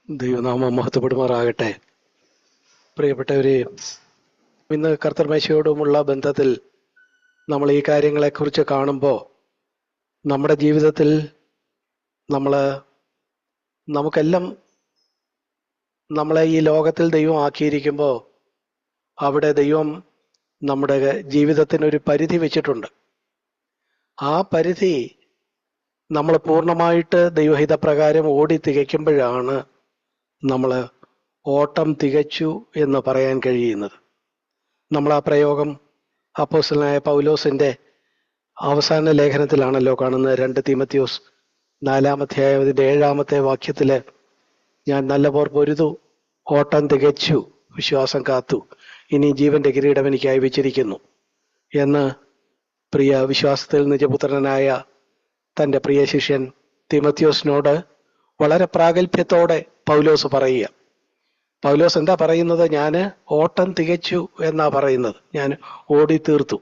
ദൈവനാമം മഹത്വപ്പെടുമാറാകട്ടെ. പ്രിയപ്പെട്ടവരെ, ഇന്ന് കർത്തൃമേശയോടുമുള്ള ബന്ധത്തിൽ നമ്മൾ ഈ കാര്യങ്ങളെക്കുറിച്ച് കാണുമ്പോൾ നമ്മുടെ ജീവിതത്തിൽ നമുക്കെല്ലാം നമ്മളെ ഈ ലോകത്തിൽ ദൈവം ആക്കിയിരിക്കുമ്പോൾ അവിടെ ദൈവം നമ്മുടെ ജീവിതത്തിനൊരു പരിധി വെച്ചിട്ടുണ്ട്. ആ പരിധി നമ്മൾ പൂർണ്ണമായിട്ട് ദൈവഹിതപ്രകാരം ഓടി തികയ്ക്കുമ്പോഴാണ് നമ്മൾ ഓട്ടം തികച്ചു എന്ന് പറയാൻ കഴിയുന്നത്. നമ്മൾ ആ പ്രയോഗം അപ്പോസ്തലനായ പൗലോസിന്റെ അവസാന ലേഖനത്തിലാണല്ലോ കാണുന്നത്. 2 തീമോഥെയോസ് 4 അധ്യായത്തിന്റെ 7 വാക്യത്തില്, ഞാൻ നല്ല പോർ പൊരുതു, ഓട്ടം തികച്ചു, വിശ്വാസം കാത്തു, ഇനി ജീവന്റെ കിരീടം എനിക്കായി വെച്ചിരിക്കുന്നു എന്ന് പ്രിയ വിശ്വാസത്തിൽ നിജപുത്രനായ തന്റെ പ്രിയ ശിഷ്യൻ തീമോഥെയോസിനോട് വളരെ പ്രാഗൽഭ്യത്തോടെ പൗലോസ് പറയുക. പൗലോസ് എന്താ പറയുന്നത്? ഞാൻ ഓട്ടം തികച്ചു എന്നാ പറയുന്നത്, ഞാൻ ഓടി തീർത്തു.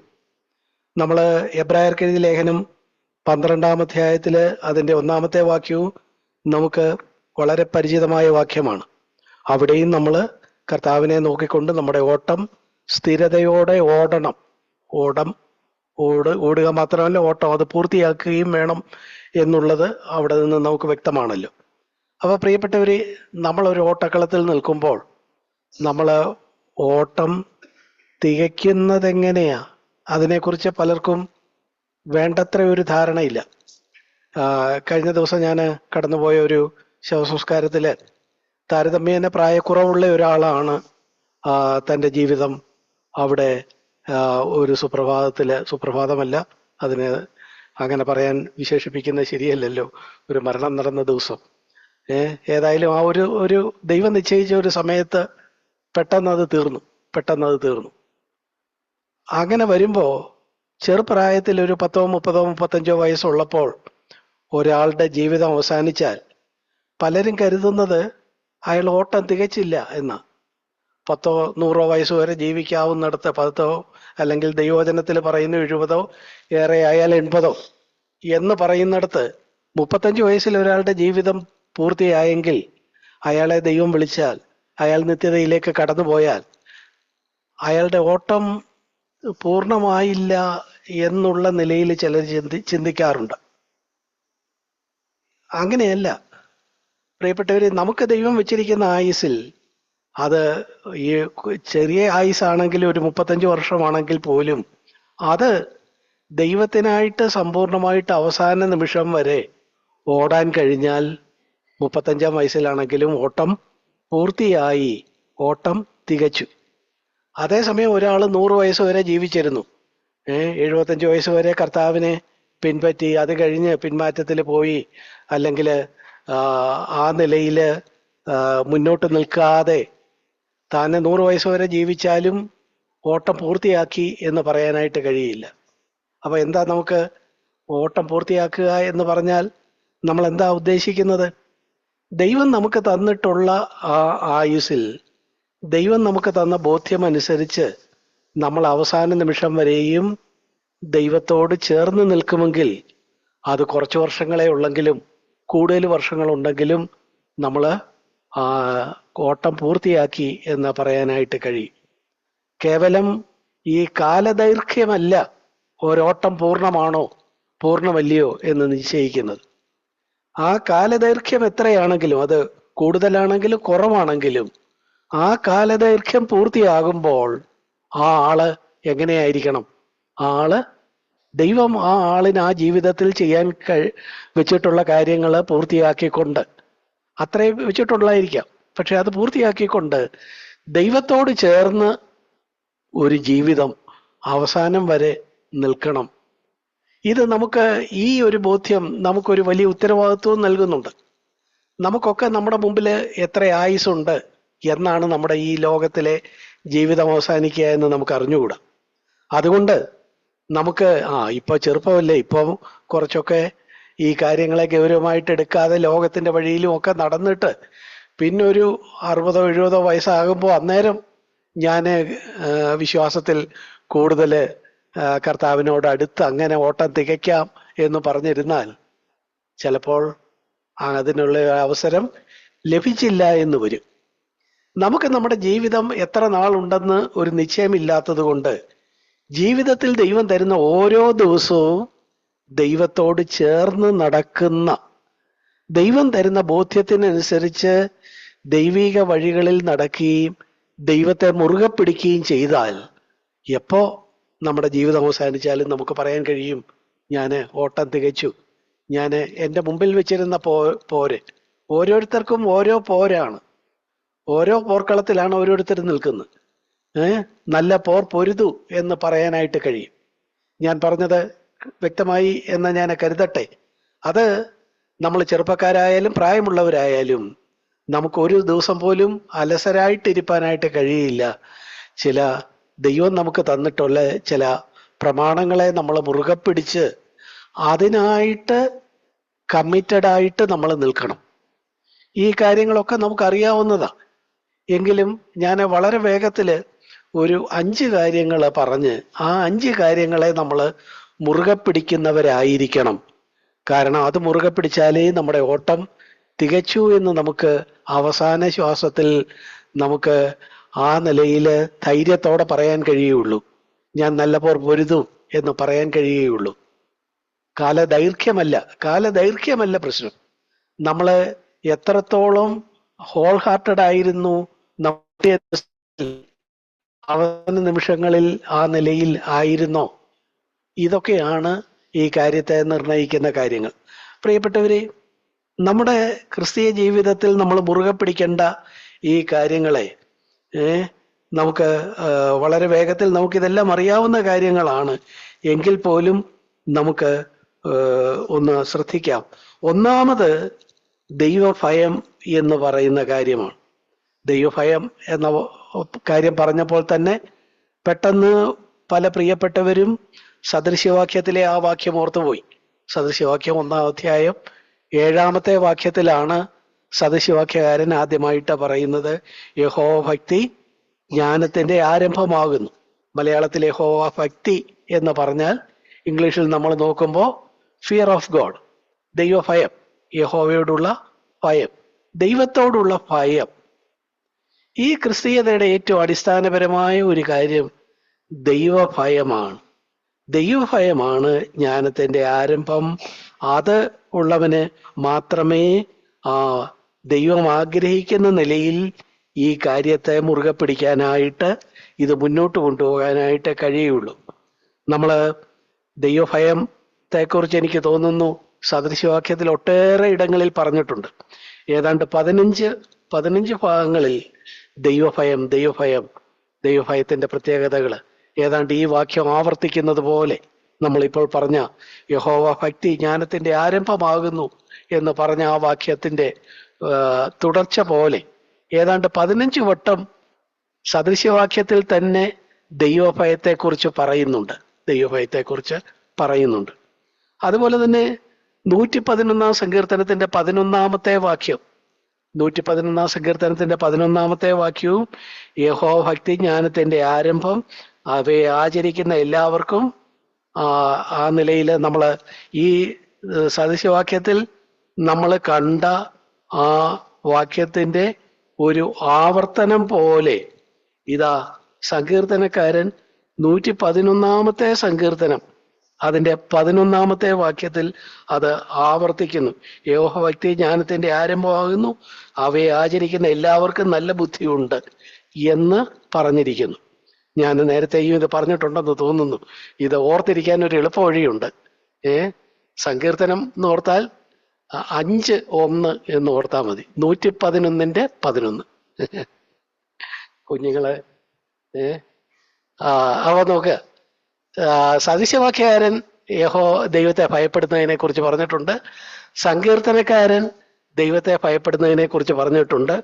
നമ്മൾ എബ്രായർക്ക് എഴുതിയ ലേഖനം 12 അധ്യായത്തില് അതിന്റെ 1 വാക്യവും നമുക്ക് വളരെ പരിചിതമായ വാക്യമാണ്. അവിടെയും നമ്മൾ കർത്താവിനെ നോക്കിക്കൊണ്ട് നമ്മുടെ ഓട്ടം സ്ഥിരതയോടെ ഓടണം. ഓടുക മാത്രമല്ല, ഓട്ടം അത് പൂർത്തിയാക്കുകയും വേണം എന്നുള്ളത് അവിടെ നിന്ന് നമുക്ക് വ്യക്തമാണല്ലോ. അപ്പൊ പ്രിയപ്പെട്ടവര്, നമ്മളൊരു ഓട്ടക്കളത്തിൽ നിൽക്കുമ്പോൾ നമ്മൾ ഓട്ടം തികയ്ക്കുന്നത് എങ്ങനെയാ, അതിനെക്കുറിച്ച് പലർക്കും വേണ്ടത്ര ഒരു ധാരണയില്ല. കഴിഞ്ഞ ദിവസം ഞാൻ കടന്നുപോയ ഒരു ശവസംസ്കാരത്തില് താരതമ്യേന പ്രായക്കുറവുള്ള ഒരാളാണ് തൻ്റെ ജീവിതം അവിടെ ഒരു സുപ്രഭാതമല്ല, അതിന് അങ്ങനെ പറയാൻ വിശേഷിപ്പിക്കുന്നത് ശരിയല്ലല്ലോ, ഒരു മരണം നടന്ന ദിവസം. ഏതായാലും ആ ഒരു ദൈവം നിശ്ചയിച്ച ഒരു സമയത്ത് പെട്ടെന്നത് തീർന്നു. അങ്ങനെ വരുമ്പോ ചെറുപ്രായത്തിൽ ഒരു 10, 30, 35 വയസ്സുള്ളപ്പോൾ ഒരാളുടെ ജീവിതം അവസാനിച്ചാൽ പലരും കരുതുന്നത് അയാൾ ഓട്ടം തികച്ചില്ല എന്നാ. 10, 100 വയസ്സ് വരെ ജീവിക്കാവുന്നിടത്ത് 10, അല്ലെങ്കിൽ ദൈവവചനത്തിൽ പറയുന്ന 70, ഏറെ ആയാൽ 80 എന്ന് പറയുന്നിടത്ത് 35 വയസ്സിൽ ഒരാളുടെ ജീവിതം പൂർത്തിയായെങ്കിൽ അയാളെ ദൈവം വിളിച്ചാൽ, അയാൾ നിത്യതയിലേക്ക് കടന്നുപോയാൽ അയാളുടെ ഓട്ടം പൂർണ്ണമായില്ല എന്നുള്ള നിലയിൽ ചിലർ ചിന്തിക്കാറുണ്ട്. അങ്ങനെയല്ല പ്രിയപ്പെട്ടവര്. നമുക്ക് ദൈവം വെച്ചിരിക്കുന്ന ആയുസിൽ, അത് ഈ ചെറിയ ആയുസാണെങ്കിൽ ഒരു 35 വർഷമാണെങ്കിൽ പോലും, അത് ദൈവത്തിനായിട്ട് സമ്പൂർണമായിട്ട് അവസാന നിമിഷം വരെ ഓടാൻ കഴിഞ്ഞാൽ 35 വയസ്സിലാണെങ്കിലും ഓട്ടം പൂർത്തിയായി, ഓട്ടം തികച്ചു. അതേസമയം ഒരാൾ 100 വയസ്സ് വരെ ജീവിച്ചിരുന്നു, 75 വയസ്സ് വരെ കർത്താവിനെ പിൻപറ്റി, അത് കഴിഞ്ഞ് പിന്മാറ്റത്തിൽ പോയി, അല്ലെങ്കിൽ ആ നിലയിൽ മുന്നോട്ട് നിൽക്കാതെ താനെ 100 വയസ്സ് വരെ ജീവിച്ചാലും ഓട്ടം പൂർത്തിയാക്കി എന്ന് പറയാനായിട്ട് കഴിയില്ല. അപ്പൊ എന്താ നമുക്ക് ഓട്ടം പൂർത്തിയാക്കുക എന്ന് പറഞ്ഞാൽ നമ്മൾ എന്താ ഉദ്ദേശിക്കുന്നത്? ദൈവം നമുക്ക് തന്നിട്ടുള്ള ആ ആയുസ്സിൽ, ദൈവം നമുക്ക് തന്ന ബോധ്യം അനുസരിച്ച് നമ്മൾ അവസാന നിമിഷം വരെയും ദൈവത്തോട് ചേർന്ന് നിൽക്കുമെങ്കിൽ, അത് കുറച്ച് വർഷങ്ങളെ ഉള്ളെങ്കിലും കൂടുതൽ വർഷങ്ങളുണ്ടെങ്കിലും നമ്മൾ ഓട്ടം പൂർത്തിയാക്കി എന്ന് പറയാനായിട്ട് കഴിയും. കേവലം ഈ കാലദൈർഘ്യമല്ല ഒരോട്ടം പൂർണ്ണമാണോ പൂർണ്ണമല്ലയോ എന്ന് നിശ്ചയിക്കുന്നത്. ആ കാലദൈർഘ്യം എത്രയാണെങ്കിലും, അത് കൂടുതലാണെങ്കിലും കുറവാണെങ്കിലും, ആ കാലദൈർഘ്യം പൂർത്തിയാകുമ്പോൾ ആ ആള് എങ്ങനെയായിരിക്കണം? ദൈവം ആ ആളിന് ആ ജീവിതത്തിൽ ചെയ്യാൻ വെച്ചിട്ടുള്ള കാര്യങ്ങൾ പൂർത്തിയാക്കിക്കൊണ്ട്, അത്രേ വെച്ചിട്ടുള്ളായിരിക്കാം, പക്ഷെ അത് പൂർത്തിയാക്കിക്കൊണ്ട് ദൈവത്തോട് ചേർന്ന് ഒരു ജീവിതം അവസാനം വരെ നിൽക്കണം. ഇത് നമുക്ക്, ഈ ഒരു ബോധ്യം നമുക്കൊരു വലിയ ഉത്തരവാദിത്വം നൽകുന്നുണ്ട്. നമുക്കൊക്കെ നമ്മുടെ മുമ്പിൽ എത്ര ആയുസ്സുണ്ട് എന്നാണ് നമ്മുടെ ഈ ലോകത്തിലെ ജീവിതം അവസാനിക്കുക എന്ന് നമുക്ക് അറിഞ്ഞുകൂടാ. അതുകൊണ്ട് നമുക്ക് ഇപ്പൊ ചെറുപ്പമല്ലേ, ഇപ്പം കുറച്ചൊക്കെ ഈ കാര്യങ്ങളെ ഗൗരവമായിട്ട് എടുക്കാതെ ലോകത്തിന്റെ വഴിയിലും ഒക്കെ നടന്നിട്ട് പിന്നെ ഒരു 60, 70 വയസ്സാകുമ്പോൾ അന്നേരം ഞാൻ വിശ്വാസത്തിൽ കൂടുതൽ കർത്താവിനോട് അടുത്ത് അങ്ങനെ ഓട്ടം തികയ്ക്കാം എന്ന് പറഞ്ഞിരുന്നാൽ ചിലപ്പോൾ അതിനുള്ള അവസരം ലഭിച്ചില്ല എന്ന് വരും. നമുക്ക് നമ്മുടെ ജീവിതം എത്ര നാളുണ്ടെന്ന് ഒരു നിശ്ചയമില്ലാത്തത് കൊണ്ട് ജീവിതത്തിൽ ദൈവം തരുന്ന ഓരോ ദിവസവും ദൈവത്തോട് ചേർന്ന് നടക്കുന്ന, ദൈവം തരുന്ന ബോധ്യത്തിനനുസരിച്ച് ദൈവിക വഴികളിൽ നടക്കുകയും ദൈവത്തെ മുറുകെ പിടിക്കുകയും ചെയ്താൽ എപ്പോ നമ്മുടെ ജീവിതം അവസാനിച്ചാലും നമുക്ക് പറയാൻ കഴിയും, ഞാൻ ഓട്ടം തികച്ചു, ഞാൻ എൻ്റെ മുമ്പിൽ വെച്ചിരുന്ന പോര്. ഓരോരുത്തർക്കും ഓരോ പോരാണ്, ഓരോ പോർക്കളത്തിലാണ് ഓരോരുത്തർ നിൽക്കുന്നത്. നല്ല പോർ പൊരുതു എന്ന് പറയാനായിട്ട് കഴിയും. ഞാൻ പറഞ്ഞത് വ്യക്തമായി എന്ന് ഞാൻ കരുതട്ടെ. അത് നമ്മൾ ചെറുപ്പക്കാരായാലും പ്രായമുള്ളവരായാലും നമുക്ക് ഒരു ദിവസം പോലും അലസരായിട്ടിരിക്കാനായിട്ട് കഴിയില്ല. ചില ദൈവം നമുക്ക് തന്നിട്ടുള്ള ചില പ്രമാണങ്ങളെ നമ്മൾ മുറുകെ പിടിച്ച് അതിനായിട്ട് കമ്മിറ്റഡ് ആയിട്ട് നമ്മൾ നിൽക്കണം. ഈ കാര്യങ്ങളൊക്കെ നമുക്കറിയാവുന്നതാണ്. എങ്കിലും ഞാൻ വളരെ വേഗത്തിൽ ഒരു 5 കാര്യങ്ങൾ പറഞ്ഞ് ആ 5 കാര്യങ്ങളെ നമ്മൾ മുറുകെ പിടിക്കുന്നവരായിരിക്കണം. കാരണം അത് മുറുകെ പിടിച്ചാലേ നമ്മുടെ ഓട്ടം തികച്ചു എന്ന് നമുക്ക് അവസാന ശ്വാസത്തിൽ നമുക്ക് ആ നിലയിൽ ധൈര്യത്തോടെ പറയാൻ കഴിയുള്ളൂ. ഞാൻ നല്ല പോർ പൊരുതും എന്ന് പറയാൻ കഴിയുള്ളൂ. കാലദൈർഘ്യമല്ല പ്രശ്നം. നമ്മൾ എത്രത്തോളം ഹോൾ ഹാർട്ടഡ് ആയിരുന്നു അവസാന നിമിഷങ്ങളിൽ ആ നിലയിൽ ആയിരുന്നോ, ഇതൊക്കെയാണ് ഈ കാര്യത്തെ നിർണയിക്കുന്ന കാര്യങ്ങൾ. പ്രിയപ്പെട്ടവരെ, നമ്മുടെ ക്രിസ്തീയ ജീവിതത്തിൽ നമ്മൾ മുറുകെ പിടിക്കേണ്ട ഈ കാര്യങ്ങളെ നമുക്ക് വളരെ വേഗത്തിൽ നമുക്കിതെല്ലാം അറിയാവുന്ന കാര്യങ്ങളാണ്. എങ്കിൽ പോലും നമുക്ക് ഒന്ന് ശ്രദ്ധിക്കാം. ഒന്നാമത് ദൈവഭയം എന്ന് പറയുന്ന കാര്യമാണ്. ദൈവഭയം എന്ന കാര്യം പറഞ്ഞപ്പോൾ തന്നെ പെട്ടെന്ന് പല പ്രിയപ്പെട്ടവരും സദൃശ്യവാക്യത്തിലെ ആ വാക്യം ഓർത്തുപോയി. സദൃശ്യവാക്യം 1-ാം അധ്യായം 7-ാമത്തെ വാക്യത്തിലാണ് സദൃശ്യവാക്യകാരൻ ആദ്യമായിട്ട് പറയുന്നത്, യഹോവ ഭക്തി ജ്ഞാനത്തിന്റെ ആരംഭമാകുന്നു. മലയാളത്തിൽ യഹോവ ഭക്തി എന്ന് പറഞ്ഞാൽ ഇംഗ്ലീഷിൽ നമ്മൾ നോക്കുമ്പോൾ ഫിയർ ഓഫ് ഗോഡ്, ദൈവഭയം, യഹോവയോടുള്ള ഭയം, ദൈവത്തോടുള്ള ഭയം. ഈ ക്രിസ്തീയതയുടെ ഏറ്റവും അടിസ്ഥാനപരമായ ഒരു കാര്യം ദൈവഭയമാണ്. ദൈവഭയമാണ് ജ്ഞാനത്തിന്റെ ആരംഭം. അത് ഉള്ളവന് മാത്രമേ ദൈവം ആഗ്രഹിക്കുന്ന നിലയിൽ ഈ കാര്യത്തെ മുറുകെ പിടിക്കാനായിട്ട്, ഇത് മുന്നോട്ട് കൊണ്ടുപോകാനായിട്ട് കഴിയുള്ളൂ. നമ്മൾ ദൈവഭയത്തെക്കുറിച്ച് എനിക്ക് തോന്നുന്നു സദൃശ്യവാക്യത്തിൽ ഒട്ടേറെ ഇടങ്ങളിൽ പറഞ്ഞിട്ടുണ്ട്. ഏതാണ്ട് 15 ഭാഗങ്ങളിൽ ദൈവഭയത്തിന്റെ പ്രത്യേകതകൾ ഏതാണ്ട് ഈ വാക്യം ആവർത്തിക്കുന്നത് പോലെ, നമ്മളിപ്പോൾ പറഞ്ഞ യഹോവ ഭക്തി ജ്ഞാനത്തിന്റെ ആരംഭമാകുന്നു എന്ന് പറഞ്ഞ ആ വാക്യത്തിന്റെ തുടർച്ച പോലെ ഏതാണ്ട് 15 വട്ടം സദൃശ്യവാക്യത്തിൽ തന്നെ ദൈവഭയത്തെക്കുറിച്ച് പറയുന്നുണ്ട്. അതുപോലെ തന്നെ 111-ാം സങ്കീർത്തനത്തിന്റെ 11-ാമത്തെ വാക്യം, 111-ാം സങ്കീർത്തനത്തിന്റെ 11-ാമത്തെ വാക്യവും യഹോവ ഭക്തി ജ്ഞാനത്തിന്റെ ആരംഭം, അവയെ ആചരിക്കുന്ന എല്ലാവർക്കും, ആ നിലയിൽ നമ്മൾ ഈ സദൃശ്യവാക്യത്തിൽ നമ്മൾ കണ്ട ആ വാക്യത്തിന്റെ ഒരു ആവർത്തനം പോലെ ഇതാ സങ്കീർത്തനക്കാരൻ 111-ാമത്തെ സങ്കീർത്തനം അതിന്റെ 11-ാമത്തെ വാക്യത്തിൽ അത് ആവർത്തിക്കുന്നു. യഹോവ ഭക്തി ജ്ഞാനത്തിന്റെ ആരംഭമാകുന്നു, അവയെ ആചരിക്കുന്ന എല്ലാവർക്കും നല്ല ബുദ്ധിയുണ്ട് എന്ന് പറഞ്ഞിരിക്കുന്നു. ഞാൻ നേരത്തെയും ഇത് പറഞ്ഞിട്ടുണ്ടെന്ന് തോന്നുന്നു. ഇത് ഓർത്തിരിക്കാൻ ഒരു എളുപ്പ വഴിയുണ്ട്. സങ്കീർത്തനം എന്ന് ഓർത്താൽ 5:1 എന്ന് ഓർത്താൽ മതി. 111-ന്റെ 11. കുഞ്ഞുങ്ങളെ അവ നോക്കുക. സദൃശ്യവാക്യകാരൻ ദൈവത്തെ ഭയപ്പെടുന്നതിനെ കുറിച്ച് പറഞ്ഞിട്ടുണ്ട്. സങ്കീർത്തനക്കാരൻ ദൈവത്തെ ഭയപ്പെടുന്നതിനെ കുറിച്ച് പറഞ്ഞിട്ടുണ്ട്.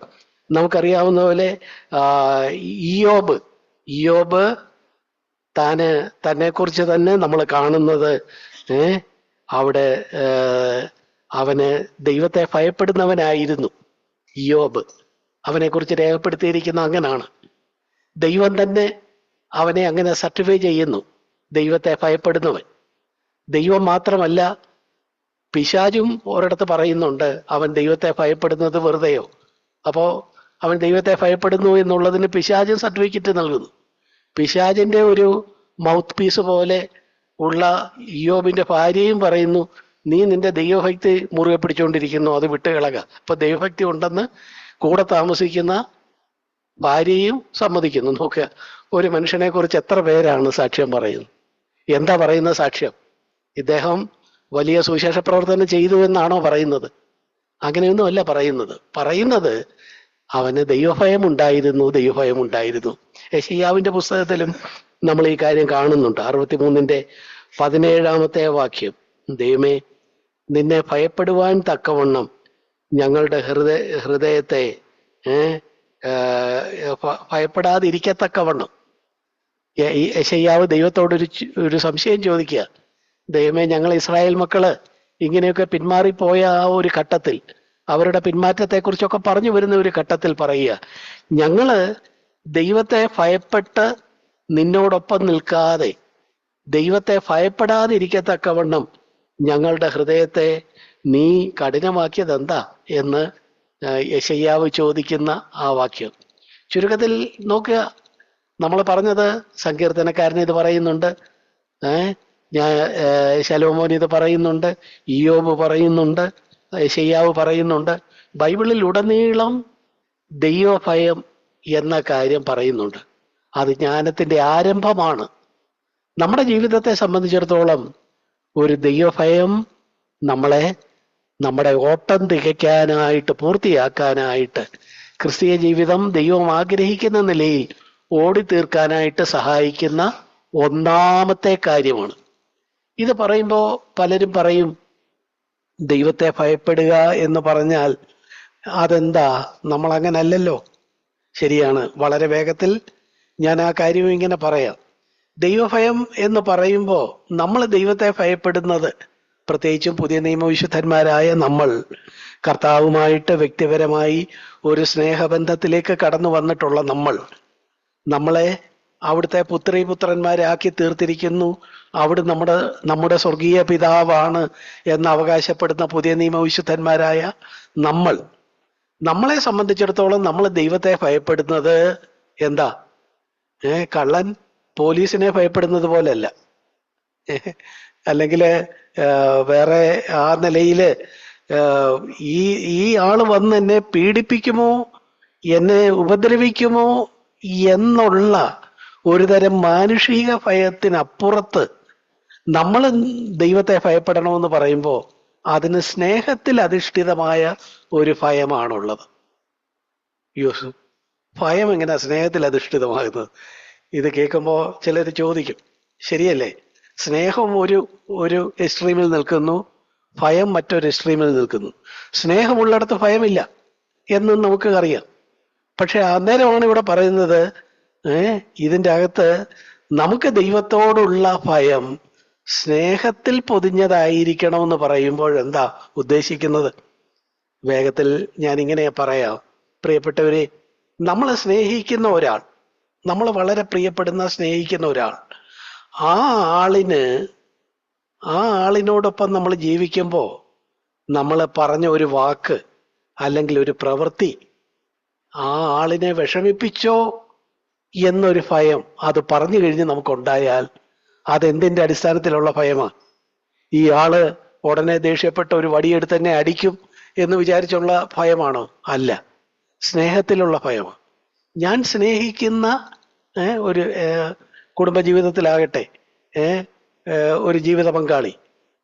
നമുക്കറിയാവുന്ന പോലെ ഇയ്യോബ് തന്നെ കുറിച്ച് തന്നെ നമ്മൾ കാണുന്നത് അവിടെ അവന് ദൈവത്തെ ഭയപ്പെടുന്നവനായിരുന്നു ഇയ്യോബ്. അവനെ കുറിച്ച് രേഖപ്പെടുത്തിയിരിക്കുന്ന അങ്ങനാണ്. ദൈവം തന്നെ അവനെ അങ്ങനെ സർട്ടിഫൈ ചെയ്യുന്നു, ദൈവത്തെ ഭയപ്പെടുന്നവൻ. ദൈവം മാത്രമല്ല, പിശാചും ഒരിടത്ത് പറയുന്നുണ്ട് അവൻ ദൈവത്തെ ഭയപ്പെടുന്നത് വെറുതെയോ. അപ്പോ അവൻ ദൈവത്തെ ഭയപ്പെടുന്നു എന്നുള്ളതിന് പിശാചൻ സർട്ടിഫിക്കറ്റ് നൽകുന്നു. പിശാചിന്റെ ഒരു മൗത്ത് പീസ് പോലെ ഉള്ള ഇയ്യോബിന്റെ ഭാര്യയും പറയുന്നു, നീ നിന്റെ ദൈവഭക്തി മുറുകെ പിടിച്ചുകൊണ്ടിരിക്കുന്നു, അത് വിട്ടുകളക. അപ്പൊ ദൈവഭക്തി ഉണ്ടെന്ന് കൂടെ താമസിക്കുന്ന ഭാര്യയും സമ്മതിക്കുന്നു. നോക്കുക, ഒരു മനുഷ്യനെ കുറിച്ച് എത്ര പേരാണ് സാക്ഷ്യം പറയുന്നത്? എന്താ പറയുന്ന സാക്ഷ്യം? ഇദ്ദേഹം വലിയ സുവിശേഷ പ്രവർത്തനം ചെയ്തു എന്നാണോ പറയുന്നത്? അങ്ങനെയൊന്നും അല്ല പറയുന്നത് അവന് ദൈവഭയം ഉണ്ടായിരുന്നു, ദൈവഭയം ഉണ്ടായിരുന്നു. യെശയ്യാവിന്റെ പുസ്തകത്തിലും നമ്മൾ ഈ കാര്യം കാണുന്നുണ്ട്. 63:17 വാക്യം, ദൈവമേ നിന്നെ ഭയപ്പെടുവാൻ തക്കവണ്ണം ഞങ്ങളുടെ ഹൃദയത്തെ ഭയപ്പെടാതിരിക്കത്തക്കവണ്ണം. യെശയ്യാവ് ദൈവത്തോടൊരു സംശയം ചോദിക്കുക. ദൈവമേ, ഞങ്ങൾ ഇസ്രായേൽ മക്കള് ഇങ്ങനെയൊക്കെ പിന്മാറിപ്പോയ ആ ഒരു ഘട്ടത്തിൽ, അവരുടെ പിന്മാറ്റത്തെക്കുറിച്ചൊക്കെ പറഞ്ഞു വരുന്ന ഒരു ഘട്ടത്തിൽ പറയുക, ഞങ്ങള് ദൈവത്തെ ഭയപ്പെട്ട് നിന്നോടൊപ്പം നിൽക്കാതെ ദൈവത്തെ ഭയപ്പെടാതിരിക്കത്തക്കവണ്ണം ഞങ്ങളുടെ ഹൃദയത്തെ നീ കഠിനമാക്കിയത് എന്താ എന്ന് യെശയ്യാവ് ചോദിക്കുന്ന ആ വാക്യം. ചുരുക്കത്തിൽ നോക്കുക, നമ്മൾ പറഞ്ഞത് സങ്കീർത്തനക്കാരൻ ഇത് പറയുന്നുണ്ട്, ഞാൻ ശലോമോൻ ഇത് പറയുന്നുണ്ട്, ഇയ്യോബ് പറയുന്നുണ്ട്, യെശയ്യാവ് പറയുന്നുണ്ട്. ബൈബിളിൽ ഉടനീളം ദൈവഭയം എന്ന കാര്യം പറയുന്നുണ്ട്. അത് ജ്ഞാനത്തിന്റെ ആരംഭമാണ്. നമ്മുടെ ജീവിതത്തെ സംബന്ധിച്ചിടത്തോളം ഒരു ദൈവഭയം നമ്മളെ നമ്മുടെ ഓട്ടം തികയ്ക്കാനായിട്ട്, പൂർത്തിയാക്കാനായിട്ട്, ക്രിസ്തീയ ജീവിതം ദൈവം ആഗ്രഹിക്കുന്ന നിലയിൽ ഓടിത്തീർക്കാനായിട്ട് സഹായിക്കുന്ന ഒന്നാമത്തെ കാര്യമാണ്. ഇത് പറയുമ്പോൾ പലരും പറയും, ദൈവത്തെ ഭയപ്പെടുക എന്ന് പറഞ്ഞാൽ അതെന്താ, നമ്മൾ അങ്ങനെ അല്ലല്ലോ. ശരിയാണ്, വളരെ വേഗത്തിൽ ഞാൻ ആ കാര്യം ഇങ്ങനെ പറയാം. ദൈവഭയം എന്ന് പറയുമ്പോൾ നമ്മൾ ദൈവത്തെ ഭയപ്പെടുന്നത്, പ്രത്യേകിച്ചും പുതിയ നിയമവിശുദ്ധന്മാരായ നമ്മൾ കർത്താവുമായിട്ട് വ്യക്തിപരമായി ഒരു സ്നേഹബന്ധത്തിലേക്ക് കടന്നു വന്നിട്ടുള്ള നമ്മളെ അവിടുത്തെ പുത്രീപുത്രന്മാരാക്കി തീർത്തിരിക്കുന്നു. അവിടെ നമ്മുടെ സ്വർഗീയ പിതാവാണ് എന്ന് അവകാശപ്പെടുന്ന പുതിയ നിയമവിശുദ്ധന്മാരായ നമ്മളെ സംബന്ധിച്ചിടത്തോളം നമ്മൾ ദൈവത്തെ ഭയപ്പെടുന്നത് എന്താ? കള്ളൻ പോലീസിനെ ഭയപ്പെടുന്നത് പോലെയല്ല, അല്ലെങ്കിൽ വേറെ ആ നിലയില് ഈ ആള് വന്ന് എന്നെ പീഡിപ്പിക്കുമോ, എന്നെ ഉപദ്രവിക്കുമോ എന്നുള്ള ഒരുതരം മാനുഷിക ഭയത്തിനപ്പുറത്ത് നമ്മൾ ദൈവത്തെ ഭയപ്പെടണമെന്ന് പറയുമ്പോൾ അതിന് സ്നേഹത്തിൽ അധിഷ്ഠിതമായ ഒരു ഭയമാണുള്ളത്. ഭയം എങ്ങനെയാ സ്നേഹത്തിൽ അധിഷ്ഠിതമാകുന്നത്? ഇത് കേൾക്കുമ്പോൾ ചിലർ ചോദിക്കും, ശരിയല്ലേ? സ്നേഹം ഒരു എക്സ്ട്രീമിൽ നിൽക്കുന്നു, ഭയം മറ്റൊരു എക്സ്ട്രീമിൽ നിൽക്കുന്നു. സ്നേഹമുള്ളിടത്ത് ഭയമില്ല എന്നും നമുക്ക് അറിയാം. പക്ഷെ അന്നേരമാണ് ഇവിടെ പറയുന്നത്, ഇതിൻ്റെ അകത്ത് നമുക്ക് ദൈവത്തോടുള്ള ഭയം സ്നേഹത്തിൽ പൊതിഞ്ഞതായിരിക്കണമെന്ന് പറയുമ്പോൾ എന്താ ഉദ്ദേശിക്കുന്നത്? വേഗത്തിൽ ഞാൻ ഇങ്ങനെ പറയാം. പ്രിയപ്പെട്ടവരെ, നമ്മളെ സ്നേഹിക്കുന്ന ഒരാൾ, നമ്മൾ വളരെ പ്രിയപ്പെടുന്ന സ്നേഹിക്കുന്ന ഒരാൾ, ആ ആളിനോടൊപ്പം നമ്മൾ ജീവിക്കുമ്പോൾ നമ്മൾ പറഞ്ഞ ഒരു വാക്ക് അല്ലെങ്കിൽ ഒരു പ്രവൃത്തി ആ ആളിനെ വിഷമിപ്പിച്ചോ എന്നൊരു ഭയം അത് പറഞ്ഞു കഴിഞ്ഞ് നമുക്കുണ്ടായാൽ അതെന്തിന്റെ അടിസ്ഥാനത്തിലുള്ള ഭയമാണ്? ഈ ആള് ഉടനെ ദേഷ്യപ്പെട്ട ഒരു വടിയെടുത്ത് തന്നെ അടിക്കും എന്ന് വിചാരിച്ചുള്ള ഭയമാണോ? അല്ല, സ്നേഹത്തിലുള്ള ഭയമാണ്. ഞാൻ സ്നേഹിക്കുന്ന ഒരു കുടുംബജീവിതത്തിലാകട്ടെ, ഒരു ജീവിത പങ്കാളി,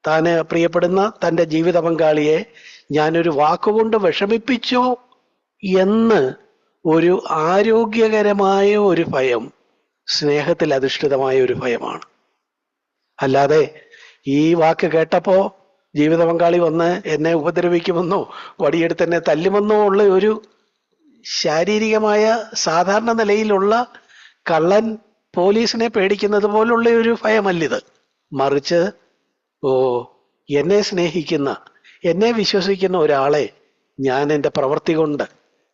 താന് പ്രിയപ്പെടുന്ന തൻ്റെ ജീവിത പങ്കാളിയെ ഞാനൊരു വാക്കുകൊണ്ട് വിഷമിപ്പിച്ചോ എന്ന് ഒരു ആരോഗ്യകരമായ ഒരു ഭയം സ്നേഹത്തിൽ അധിഷ്ഠിതമായ ഒരു ഭയമാണ്. അല്ലാതെ ഈ വാക്ക് കേട്ടപ്പോ ജീവിത പങ്കാളി വന്ന് എന്നെ ഉപദ്രവിക്കുമെന്നോ വടിയെടുത്ത് എന്നെ തല്ലുമെന്നോ ഉള്ള ഒരു ശാരീരികമായ സാധാരണ നിലയിലുള്ള കള്ളൻ പോലീസിനെ പേടിക്കുന്നത് പോലുള്ള ഒരു ഭയമല്ലിത്. മറിച്ച് എന്നെ സ്നേഹിക്കുന്ന, എന്നെ വിശ്വസിക്കുന്ന ഒരാളെ ഞാൻ എൻ്റെ പ്രവൃത്തി കൊണ്ട്,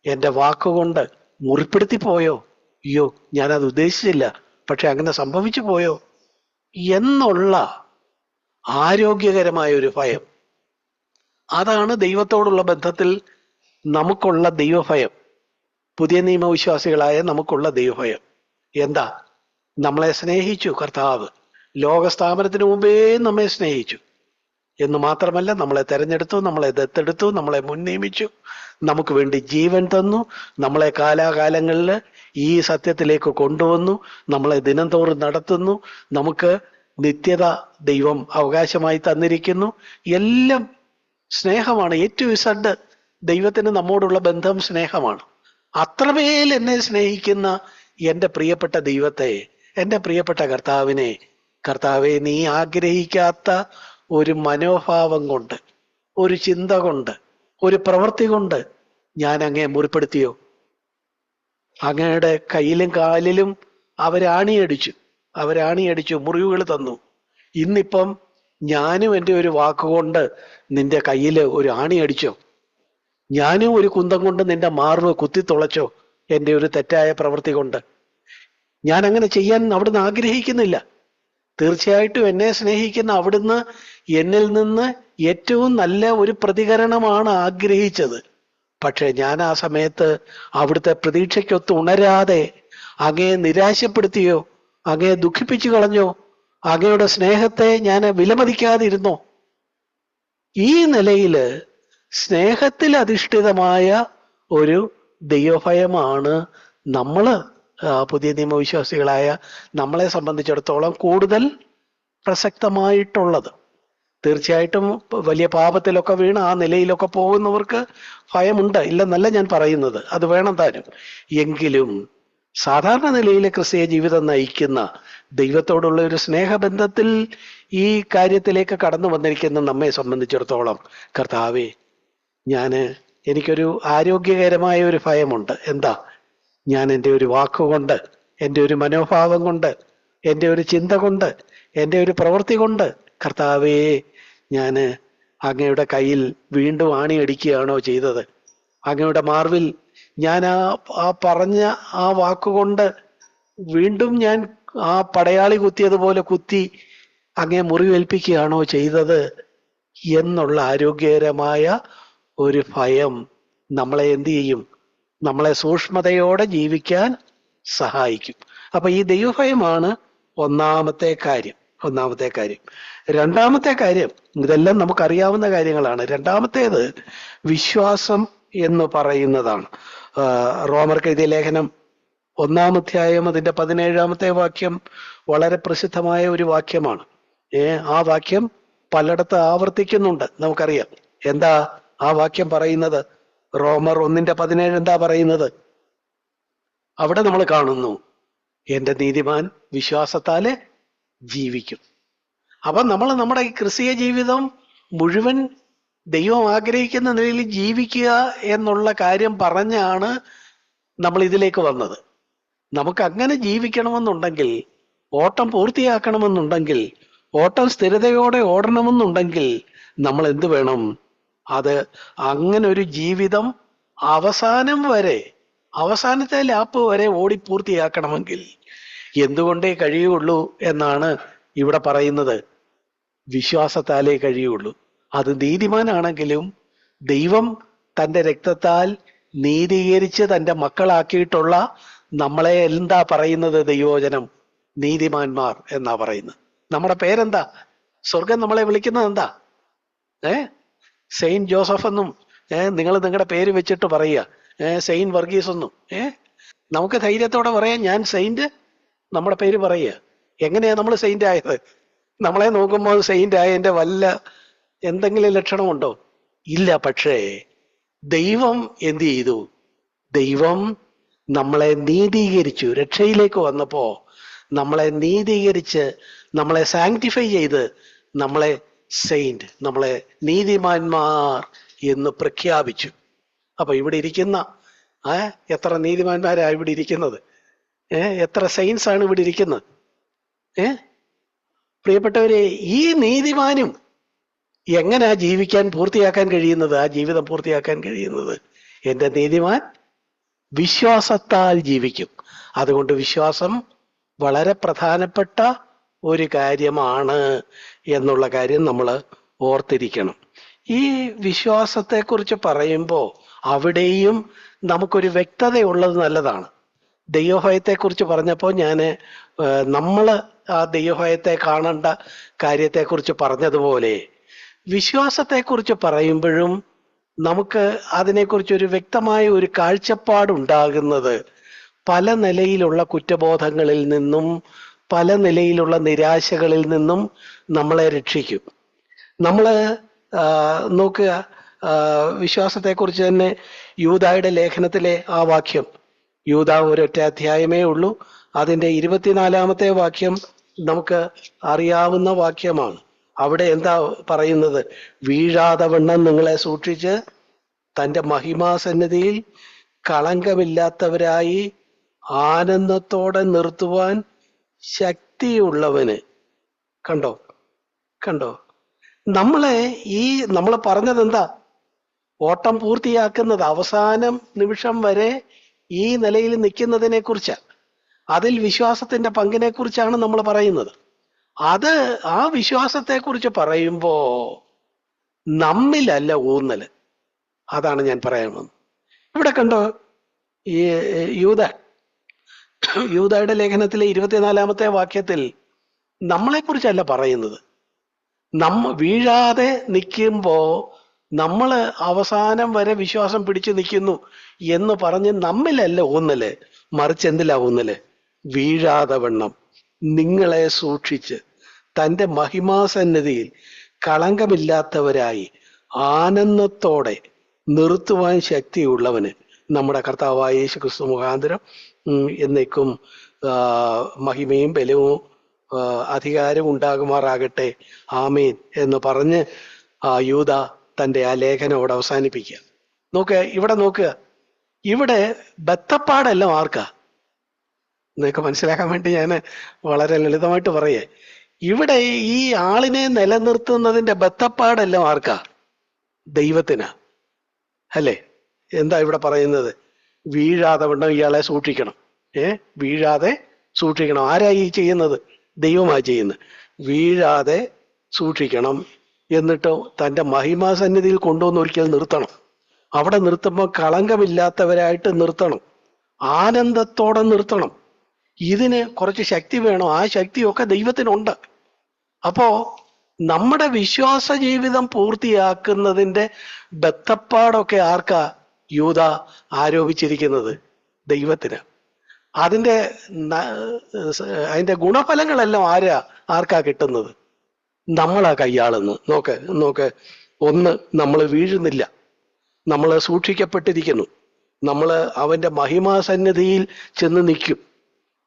എൻ്റെ വാക്കുകൊണ്ട് മുറിപ്പെടുത്തി പോയോ, അയ്യോ ഞാനത് ഉദ്ദേശിച്ചില്ല, പക്ഷെ അങ്ങനെ സംഭവിച്ചു പോയോ എന്നുള്ള ആരോഗ്യകരമായ ഒരു ഭയം, അതാണ് ദൈവത്തോടുള്ള ബന്ധത്തിൽ നമുക്കുള്ള ദൈവഭയം. പുതിയ നിയമവിശ്വാസികളായ നമുക്കുള്ള ദൈവഭയം എന്താ? നമ്മളെ സ്നേഹിച്ചു കർത്താവ്, ലോകസ്ഥാപനത്തിന് മുമ്പേ നമ്മെ സ്നേഹിച്ചു എന്ന് മാത്രമല്ല, നമ്മളെ തെരഞ്ഞെടുത്തു, നമ്മളെ ദത്തെടുത്തു, നമ്മളെ മുൻ നിയമിച്ചു, നമുക്ക് വേണ്ടി ജീവൻ തന്നു, നമ്മളെ കാലാകാലങ്ങളിൽ ഈ സത്യത്തിലേക്ക് കൊണ്ടുവന്നു, നമ്മളെ ദിനംതോറും നടത്തുന്നു, നമുക്ക് നിത്യത ദൈവം അവകാശമായി തന്നിരിക്കുന്നു. എല്ലാം സ്നേഹമാണ്. ഏറ്റവും ഇസഡ് ദൈവത്തിന് നമ്മോടുള്ള ബന്ധം സ്നേഹമാണ്. അത്രമേൽ എന്നെ സ്നേഹിക്കുന്ന എൻ്റെ പ്രിയപ്പെട്ട ദൈവത്തെ, എൻ്റെ പ്രിയപ്പെട്ട കർത്താവിനെ, കർത്താവെ, നീ ആഗ്രഹിക്കാത്ത ഒരു മനോഭാവം കൊണ്ട്, ഒരു ചിന്ത കൊണ്ട്, ഒരു പ്രവൃത്തി കൊണ്ട് ഞാൻ അങ്ങയെ മുറിപ്പെടുത്തിയോ? അങ്ങയുടെ കയ്യിലും കാലിലും അവരാണിയടിച്ചു, മുറിവുകൾ തന്നു. ഇന്നിപ്പം ഞാനും എൻ്റെ ഒരു വാക്കുകൊണ്ട് നിന്റെ കയ്യിൽ ഒരു ആണി അടിച്ചോ? ഞാനും ഒരു കുന്തം കൊണ്ട് നിന്റെ മാർവ് കുത്തിത്തുളച്ചോ? എൻ്റെ ഒരു തെറ്റായ പ്രവൃത്തി കൊണ്ട്. ഞാൻ അങ്ങനെ ചെയ്യാൻ അവിടുന്ന് ആഗ്രഹിക്കുന്നില്ല. തീർച്ചയായിട്ടും എന്നെ സ്നേഹിക്കുന്ന അവിടുന്ന് എന്നിൽ നിന്ന് ഏറ്റവും നല്ല ഒരു പ്രതികരണമാണ് ആഗ്രഹിച്ചത്. പക്ഷെ ഞാൻ ആ സമയത്ത് അവിടുത്തെ പ്രതീക്ഷയ്ക്കൊത്ത് ഉണരാതെ അങ്ങയെ നിരാശപ്പെടുത്തിയോ? അങ്ങയെ ദുഃഖിപ്പിച്ചു കളഞ്ഞോ? അങ്ങയുടെ സ്നേഹത്തെ ഞാൻ വിലമതിക്കാതിരുന്നോ? ഈ നിലയില് സ്നേഹത്തിൽ അധിഷ്ഠിതമായ ഒരു ദൈവഭയമാണ് നമ്മള് പുതിയ നിയമവിശ്വാസികളായ നമ്മളെ സംബന്ധിച്ചിടത്തോളം കൂടുതൽ പ്രസക്തമായിട്ടുള്ളത്. തീർച്ചയായിട്ടും വലിയ പാപത്തിലൊക്കെ വീണ് ആ നിലയിലൊക്കെ പോകുന്നവർക്ക് ഭയമുണ്ട്, ഇല്ലെന്നല്ല ഞാൻ പറയുന്നത്, അത് വേണം താനും. എങ്കിലും സാധാരണ നിലയിൽ ക്രിസ്തീയ ജീവിതം നയിക്കുന്ന, ദൈവത്തോടുള്ള ഒരു സ്നേഹബന്ധത്തിൽ ഈ കാര്യത്തിലേക്ക് കടന്നു വന്നിരിക്കുന്ന നമ്മെ സംബന്ധിച്ചിടത്തോളം, കർത്താവേ, എനിക്കൊരു ആരോഗ്യകരമായ ഒരു ഭയമുണ്ട്. എന്താ? ഞാൻ എൻ്റെ ഒരു വാക്കുകൊണ്ട്, എൻ്റെ ഒരു മനോഭാവം കൊണ്ട്, എൻ്റെ ഒരു ചിന്ത കൊണ്ട്, എൻ്റെ ഒരു പ്രവൃത്തി കൊണ്ട്, കർത്താവേ, ഞാൻ അങ്ങയുടെ കയ്യിൽ വീണ്ടും ആണിയടിക്കുകയാണോ ചെയ്തത്? അങ്ങയുടെ മാർവിൽ ഞാൻ ആ പറഞ്ഞ ആ വാക്കുകൊണ്ട് വീണ്ടും ഞാൻ ആ പടയാളി കുത്തിയതുപോലെ കുത്തി അങ്ങേ മുറിവേൽപ്പിക്കുകയാണോ ചെയ്തത് എന്നുള്ള ആരോഗ്യകരമായ ഒരു ഭയം നമ്മളെ എന്ത് ചെയ്യും? നമ്മളെ സൂക്ഷ്മതയോടെ ജീവിക്കാൻ സഹായിക്കും. അപ്പൊ ഈ ദൈവഭയമാണ് ഒന്നാമത്തെ കാര്യം. രണ്ടാമത്തെ കാര്യം, ഇതെല്ലാം നമുക്കറിയാവുന്ന കാര്യങ്ങളാണ്. രണ്ടാമത്തേത് വിശ്വാസം എന്ന് പറയുന്നതാണ്. റോമർക്ക് എഴുതിയ ലേഖനം 1-ാം അധ്യായം അതിന്റെ 17-ാമത്തെ വാക്യം വളരെ പ്രസിദ്ധമായ ഒരു വാക്യമാണ്. ആ വാക്യം പലയിടത്ത് ആവർത്തിക്കുന്നുണ്ട്, നമുക്കറിയാം. എന്താ ആ വാക്യം പറയുന്നത്? റോമർ 1:17 എന്താ പറയുന്നത്? അവിടെ നമ്മൾ കാണുന്നു, എൻ്റെ നീതിമാൻ വിശ്വാസത്താല് ജീവിക്കും. അപ്പൊ നമ്മൾ നമ്മുടെ ഈ ക്രിസ്തീയ ജീവിതം മുഴുവൻ ദൈവം ആഗ്രഹിക്കുന്ന നിലയിൽ ജീവിക്കുക എന്നുള്ള കാര്യം പറഞ്ഞാണ് നമ്മൾ ഇതിലേക്ക് വന്നത്. നമുക്ക് അങ്ങനെ ജീവിക്കണമെന്നുണ്ടെങ്കിൽ, ഓട്ടം പൂർത്തിയാക്കണമെന്നുണ്ടെങ്കിൽ, ഓട്ടം സ്ഥിരതയോടെ ഓടണമെന്നുണ്ടെങ്കിൽ നമ്മൾ എന്ത് വേണം? അത് അങ്ങനെ ഒരു ജീവിതം അവസാനത്തെ ലാപ്പ് വരെ ഓടി പൂർത്തിയാക്കണമെങ്കിൽ എന്തുകൊണ്ടേ കഴിയുള്ളൂ എന്നാണ് ഇവിടെ പറയുന്നത്. വിശ്വാസത്താലേ കഴിയുള്ളൂ. അത് നീതിമാനാണെങ്കിലും ദൈവം തൻ്റെ രക്തത്താൽ നീതീകരിച്ച് തൻ്റെ മക്കളാക്കിയിട്ടുള്ള നമ്മളെ എന്താ പറയുന്നത്? ദൈവവചനം നീതിമാന്മാർ എന്നാ പറയുന്നത്. നമ്മുടെ പേരെന്താ? സ്വർഗം നമ്മളെ വിളിക്കുന്നത് എന്താ? സെയിന്റ് ജോസഫ് എന്നും നിങ്ങൾ നിങ്ങളുടെ പേര് വെച്ചിട്ട് പറയുക, സെയിന്റ് വർഗീസ് എന്നും. നമുക്ക് ധൈര്യത്തോടെ പറയാം, ഞാൻ സെയിന്റ്, നമ്മുടെ പേര് പറയുക. എങ്ങനെയാ നമ്മൾ സെയിന്റ് ആയത്? നമ്മളെ നോക്കുമ്പോൾ സെയിന്റ് ആയതിന്റെ വല്ല എന്തെങ്കിലും ലക്ഷണമുണ്ടോ? ഇല്ല. പക്ഷേ ദൈവം എന്ത് ചെയ്തു? ദൈവം നമ്മളെ നീതീകരിച്ചു. രക്ഷയിലേക്ക് വന്നപ്പോ നമ്മളെ നീതീകരിച്ച്, നമ്മളെ സാങ്ക്ടിഫൈ ചെയ്ത്, നമ്മളെ സെയിന്റ്, നമ്മളെ നീതിമാന്മാർ എന്ന് പ്രഖ്യാപിച്ചു. അപ്പൊ ഇവിടെ ഇരിക്കുന്ന എത്ര നീതിമാന്മാരാ ഇവിടെ ഇരിക്കുന്നത്? എത്ര സെയിൻസ് ആണ് ഇവിടെ ഇരിക്കുന്നത്? പ്രിയപ്പെട്ടവരെ, ഈ നീതിമാനും എങ്ങനെയാ പൂർത്തിയാക്കാൻ കഴിയുന്നത്? ആ ജീവിതം പൂർത്തിയാക്കാൻ കഴിയുന്നത്? എൻ്റെ നീതിമാൻ വിശ്വാസത്താൽ ജീവിക്കും. അതുകൊണ്ട് വിശ്വാസം വളരെ പ്രധാനപ്പെട്ട ഒരു കാര്യമാണ് എന്നുള്ള കാര്യം നമ്മൾ ഓർത്തിരിക്കണം. ഈ വിശ്വാസത്തെക്കുറിച്ച് പറയുമ്പോൾ അവിടെയും നമുക്കൊരു വ്യക്തതയുള്ളത് നല്ലതാണ്. ദൈവഭയത്തെക്കുറിച്ച് പറഞ്ഞപ്പോൾ ഞാൻ നമ്മൾ ആ ദൈവഭയത്തെ കാണേണ്ട കാര്യത്തെക്കുറിച്ച് പറഞ്ഞതുപോലെ വിശ്വാസത്തെക്കുറിച്ച് പറയുമ്പോഴും നമുക്ക് അതിനെക്കുറിച്ചൊരു വ്യക്തമായ ഒരു കാഴ്ചപ്പാടുണ്ടാകുന്നത് പല നിലയിലുള്ള കുറ്റബോധങ്ങളിൽ നിന്നും പല നിലയിലുള്ള നിരാശകളിൽ നിന്നും നമ്മളെ രക്ഷിക്കും. നമ്മൾ നോക്കുക, വിശ്വാസത്തെക്കുറിച്ച് തന്നെ യൂദായുടെ ലേഖനത്തിലെ ആ വാക്യം, യൂദാ ഒരൊറ്റ അധ്യായമേ ഉള്ളൂ, അതിൻ്റെ 24-ാമത്തെ വാക്യം നമുക്ക് അറിയാവുന്ന വാക്യമാണ്. അവിടെ എന്താ പറയുന്നത്? വീഴാതെ വണ്ണം നിങ്ങളെ സൂക്ഷിച്ച് തൻ്റെ മഹിമാസന്നിധിയിൽ കളങ്കമില്ലാത്തവരായി ആനന്ദത്തോടെ നിർത്തുവാൻ ശക്തിയുള്ളവന്. കണ്ടോ കണ്ടോ നമ്മൾ പറഞ്ഞത് എന്താ? ഓട്ടം പൂർത്തിയാക്കുന്നത് അവസാനം നിമിഷം വരെ ഈ നിലയിൽ നിൽക്കുന്നതിനെ കുറിച്ചാണ്. അതിൽ വിശ്വാസത്തിന്റെ പങ്കിനെ കുറിച്ചാണ് നമ്മൾ പറയുന്നത്. അത് ആ വിശ്വാസത്തെക്കുറിച്ച് പറയുമ്പോ നമ്മിലല്ല ഊന്നല്. അതാണ് ഞാൻ പറയാൻ വന്നത്. ഇവിടെ കണ്ടോ, ഈ യൂദായുടെ ലേഖനത്തിലെ 24-ാമത്തെ വാക്യത്തിൽ നമ്മളെക്കുറിച്ചല്ല പറയുന്നത്. വീഴാതെ നിൽക്കുമ്പോ നമ്മൾ അവസാനം വരെ വിശ്വാസം പിടിച്ചു നിൽക്കുന്നു എന്ന് പറഞ്ഞ് നമ്മിലല്ല ഊന്നല്, മറിച്ച് എന്തിലാ ഊന്നല്? വീഴാതെ വണ്ണം നിങ്ങളെ സൂക്ഷിച്ച് തൻ്റെ മഹിമാസന്നിധിയിൽ കളങ്കമില്ലാത്തവരായി ആനന്ദത്തോടെ നിർത്തുവാൻ ശക്തിയുള്ളവന് നമ്മുടെ കർത്താവായ യേശു ക്രിസ്തു മുഖാന്തരം എന്നേക്കും മഹിമയും ബലവും അധികാരം ഉണ്ടാകുമാറാകട്ടെ, ആമേൻ എന്ന് പറഞ്ഞ് യൂദ തൻ്റെ ആ ലേഖനോട് അവസാനിപ്പിക്കുക. നോക്കുക, ഇവിടെ ബത്തപ്പാടെല്ലാം ആർക്കാ? നിങ്ങൾക്ക് മനസ്സിലാക്കാൻ വേണ്ടി ഞാൻ വളരെ ലളിതമായിട്ട് പറയേ, ഇവിടെ ഈ ആളിനെ നിലനിർത്തുന്നതിന്റെ ബത്തപ്പാടെല്ലാം ആർക്കാ? ദൈവത്തിനാ, അല്ലേ? എന്താ ഇവിടെ പറയുന്നത്? വീഴാതെ വണ്ണം ഇയാളെ സൂക്ഷിക്കണം. വീഴാതെ സൂക്ഷിക്കണം. ആരാ ഈ ചെയ്യുന്നത്? ദൈവമായി ചെയ്യുന്നത്. വീഴാതെ സൂക്ഷിക്കണം, എന്നിട്ട് തൻ്റെ മഹിമാസന്നിധിയിൽ കൊണ്ടുവന്ന് ഒരിക്കൽ നിർത്തണം. അവിടെ നിർത്തുമ്പോൾ കളങ്കമില്ലാത്തവരായിട്ട് നിർത്തണം, ആനന്ദത്തോടെ നിർത്തണം. ഇതിന് കുറച്ച് ശക്തി വേണം. ആ ശക്തിയൊക്കെ ദൈവത്തിനുണ്ട്. അപ്പോ നമ്മുടെ വിശ്വാസ ജീവിതം പൂർത്തിയാക്കുന്നതിന്റെ ബത്തപ്പാടൊക്കെ ആർക്കാ യൂദ ആരോപിച്ചിരിക്കുന്നത്? ദൈവത്തിന്. അതിന്റെ ഗുണഫലങ്ങളെല്ലാം ആർക്കാ കിട്ടുന്നത്? നമ്മളാ കൈയാളുന്നു. നോക്ക്, ഒന്ന്, നമ്മൾ വീഴുന്നില്ല, നമ്മൾ സൂക്ഷിക്കപ്പെട്ടിരിക്കുന്നു, നമ്മൾ അവന്റെ മഹിമാസന്നിധിയിൽ ചെന്ന് നിൽക്കും.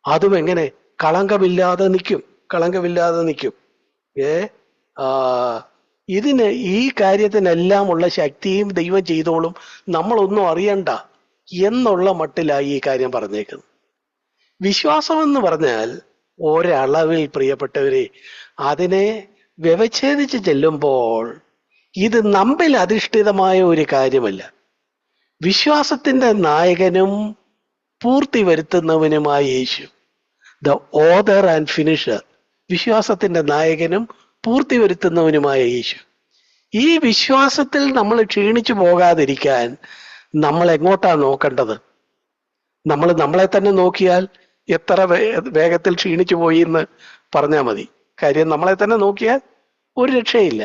അതും എങ്ങനെ? കളങ്കമില്ലാതെ നിൽക്കും. ഇതിന് ഈ കാര്യത്തിനെല്ലാം ഉള്ള ശക്തിയും ദൈവം ചെയ്തോളും, നമ്മളൊന്നും അറിയണ്ട എന്നുള്ള മട്ടിലായി ഈ കാര്യം പറഞ്ഞേക്കുന്നത്. വിശ്വാസം എന്ന് പറഞ്ഞാൽ ഒരളവിൽ, പ്രിയപ്പെട്ടവരെ, അതിനെ വ്യവച്ഛേദിച്ച് ചെല്ലുമ്പോൾ ഇത് നമ്മിൽ അധിഷ്ഠിതമായ ഒരു കാര്യമല്ല. വിശ്വാസത്തിന്റെ നായകനും പൂർത്തി വരുത്തുന്നവനുമായ യേശു, ദ ഓതർ ആൻഡ് ഫിനിഷർ, വിശ്വാസത്തിന്റെ നായകനും പൂർത്തി വരുത്തുന്നവനുമായ യേശു. ഈ വിശ്വാസത്തിൽ നമ്മൾ ക്ഷീണിച്ചു പോകാതിരിക്കാൻ നമ്മൾ എങ്ങോട്ടാ നോക്കേണ്ടത്? നമ്മളെ തന്നെ നോക്കിയാൽ എത്ര വേഗത്തിൽ ക്ഷീണിച്ചു പോയി എന്ന് പറഞ്ഞാൽ മതി. കാര്യം നമ്മളെ തന്നെ നോക്കിയാൽ ഒരു രക്ഷയില്ല.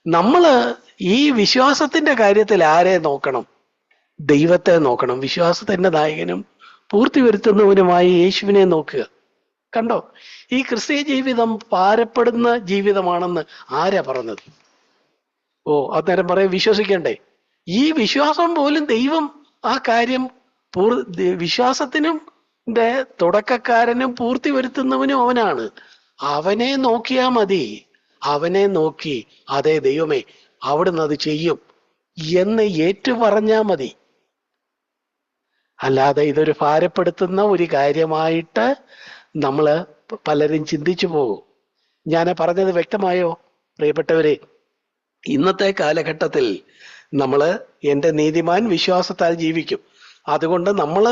നമ്മൾ ഈ വിശ്വാസത്തിന്റെ കാര്യത്തിൽ ആരെ നോക്കണം? ദൈവത്തെ നോക്കണം. വിശ്വാസത്തിന്റെ നായകനും പൂർത്തി വരുത്തുന്നവനുമായ യേശുവിനെ നോക്കുക. കണ്ടോ, ഈ ക്രിസ്തീയ ജീവിതം ഭാരപ്പെടുന്ന ജീവിതമാണെന്ന് ആരാ പറഞ്ഞത്? അന്നേരം പറയാം വിശ്വസിക്കണ്ടേ? ഈ വിശ്വാസം പോലും ദൈവം ആ കാര്യം വിശ്വാസത്തിനും തുടക്കക്കാരനും പൂർത്തി വരുത്തുന്നവനും അവനാണ്. അവനെ നോക്കിയാ മതി. അവനെ നോക്കി, അതെ ദൈവമേ അവിടുന്ന് അത് ചെയ്യും എന്ന് ഏറ്റുപറഞ്ഞാ മതി. അല്ലാതെ ഇതൊരു ഭാരപ്പെടുത്തുന്ന ഒരു കാര്യമായിട്ട് നമ്മൾ പലരും ചിന്തിച്ചു പോകും. ഞാൻ പറഞ്ഞത് വ്യക്തമായോ പ്രിയപ്പെട്ടവരെ? ഇന്നത്തെ കാലഘട്ടത്തിൽ എൻ്റെ നീതിമാൻ വിശ്വാസത്താൽ ജീവിക്കും, അതുകൊണ്ട് നമ്മൾ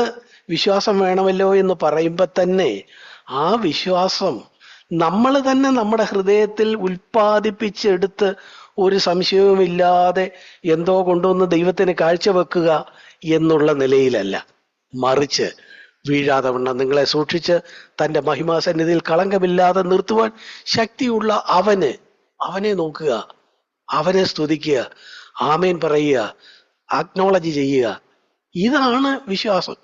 വിശ്വാസം വേണമല്ലോ എന്ന് പറയുമ്പോൾ തന്നെ ആ വിശ്വാസം നമ്മൾ തന്നെ നമ്മുടെ ഹൃദയത്തിൽ ഉൽപ്പാദിപ്പിച്ചെടുത്ത് ഒരു സംശയവുമില്ലാതെ എന്തോ കൊണ്ടുവന്ന് ദൈവത്തിന് കാഴ്ചവെക്കുക എന്നുള്ള നിലയിലല്ല, മറിച്ച് വീഴാതെ വണ്ണം നിങ്ങളെ സൂക്ഷിച്ച് തന്റെ മഹിമാസന്നിധിയിൽ കളങ്കമില്ലാതെ നിർത്തുവാൻ ശക്തിയുള്ള അവനെ നോക്കുക, അവനെ സ്തുതിക്കുക, ആമേൻ പറയുക, അക്നോളജ് ചെയ്യുക. ഇതാണ് വിശ്വാസം.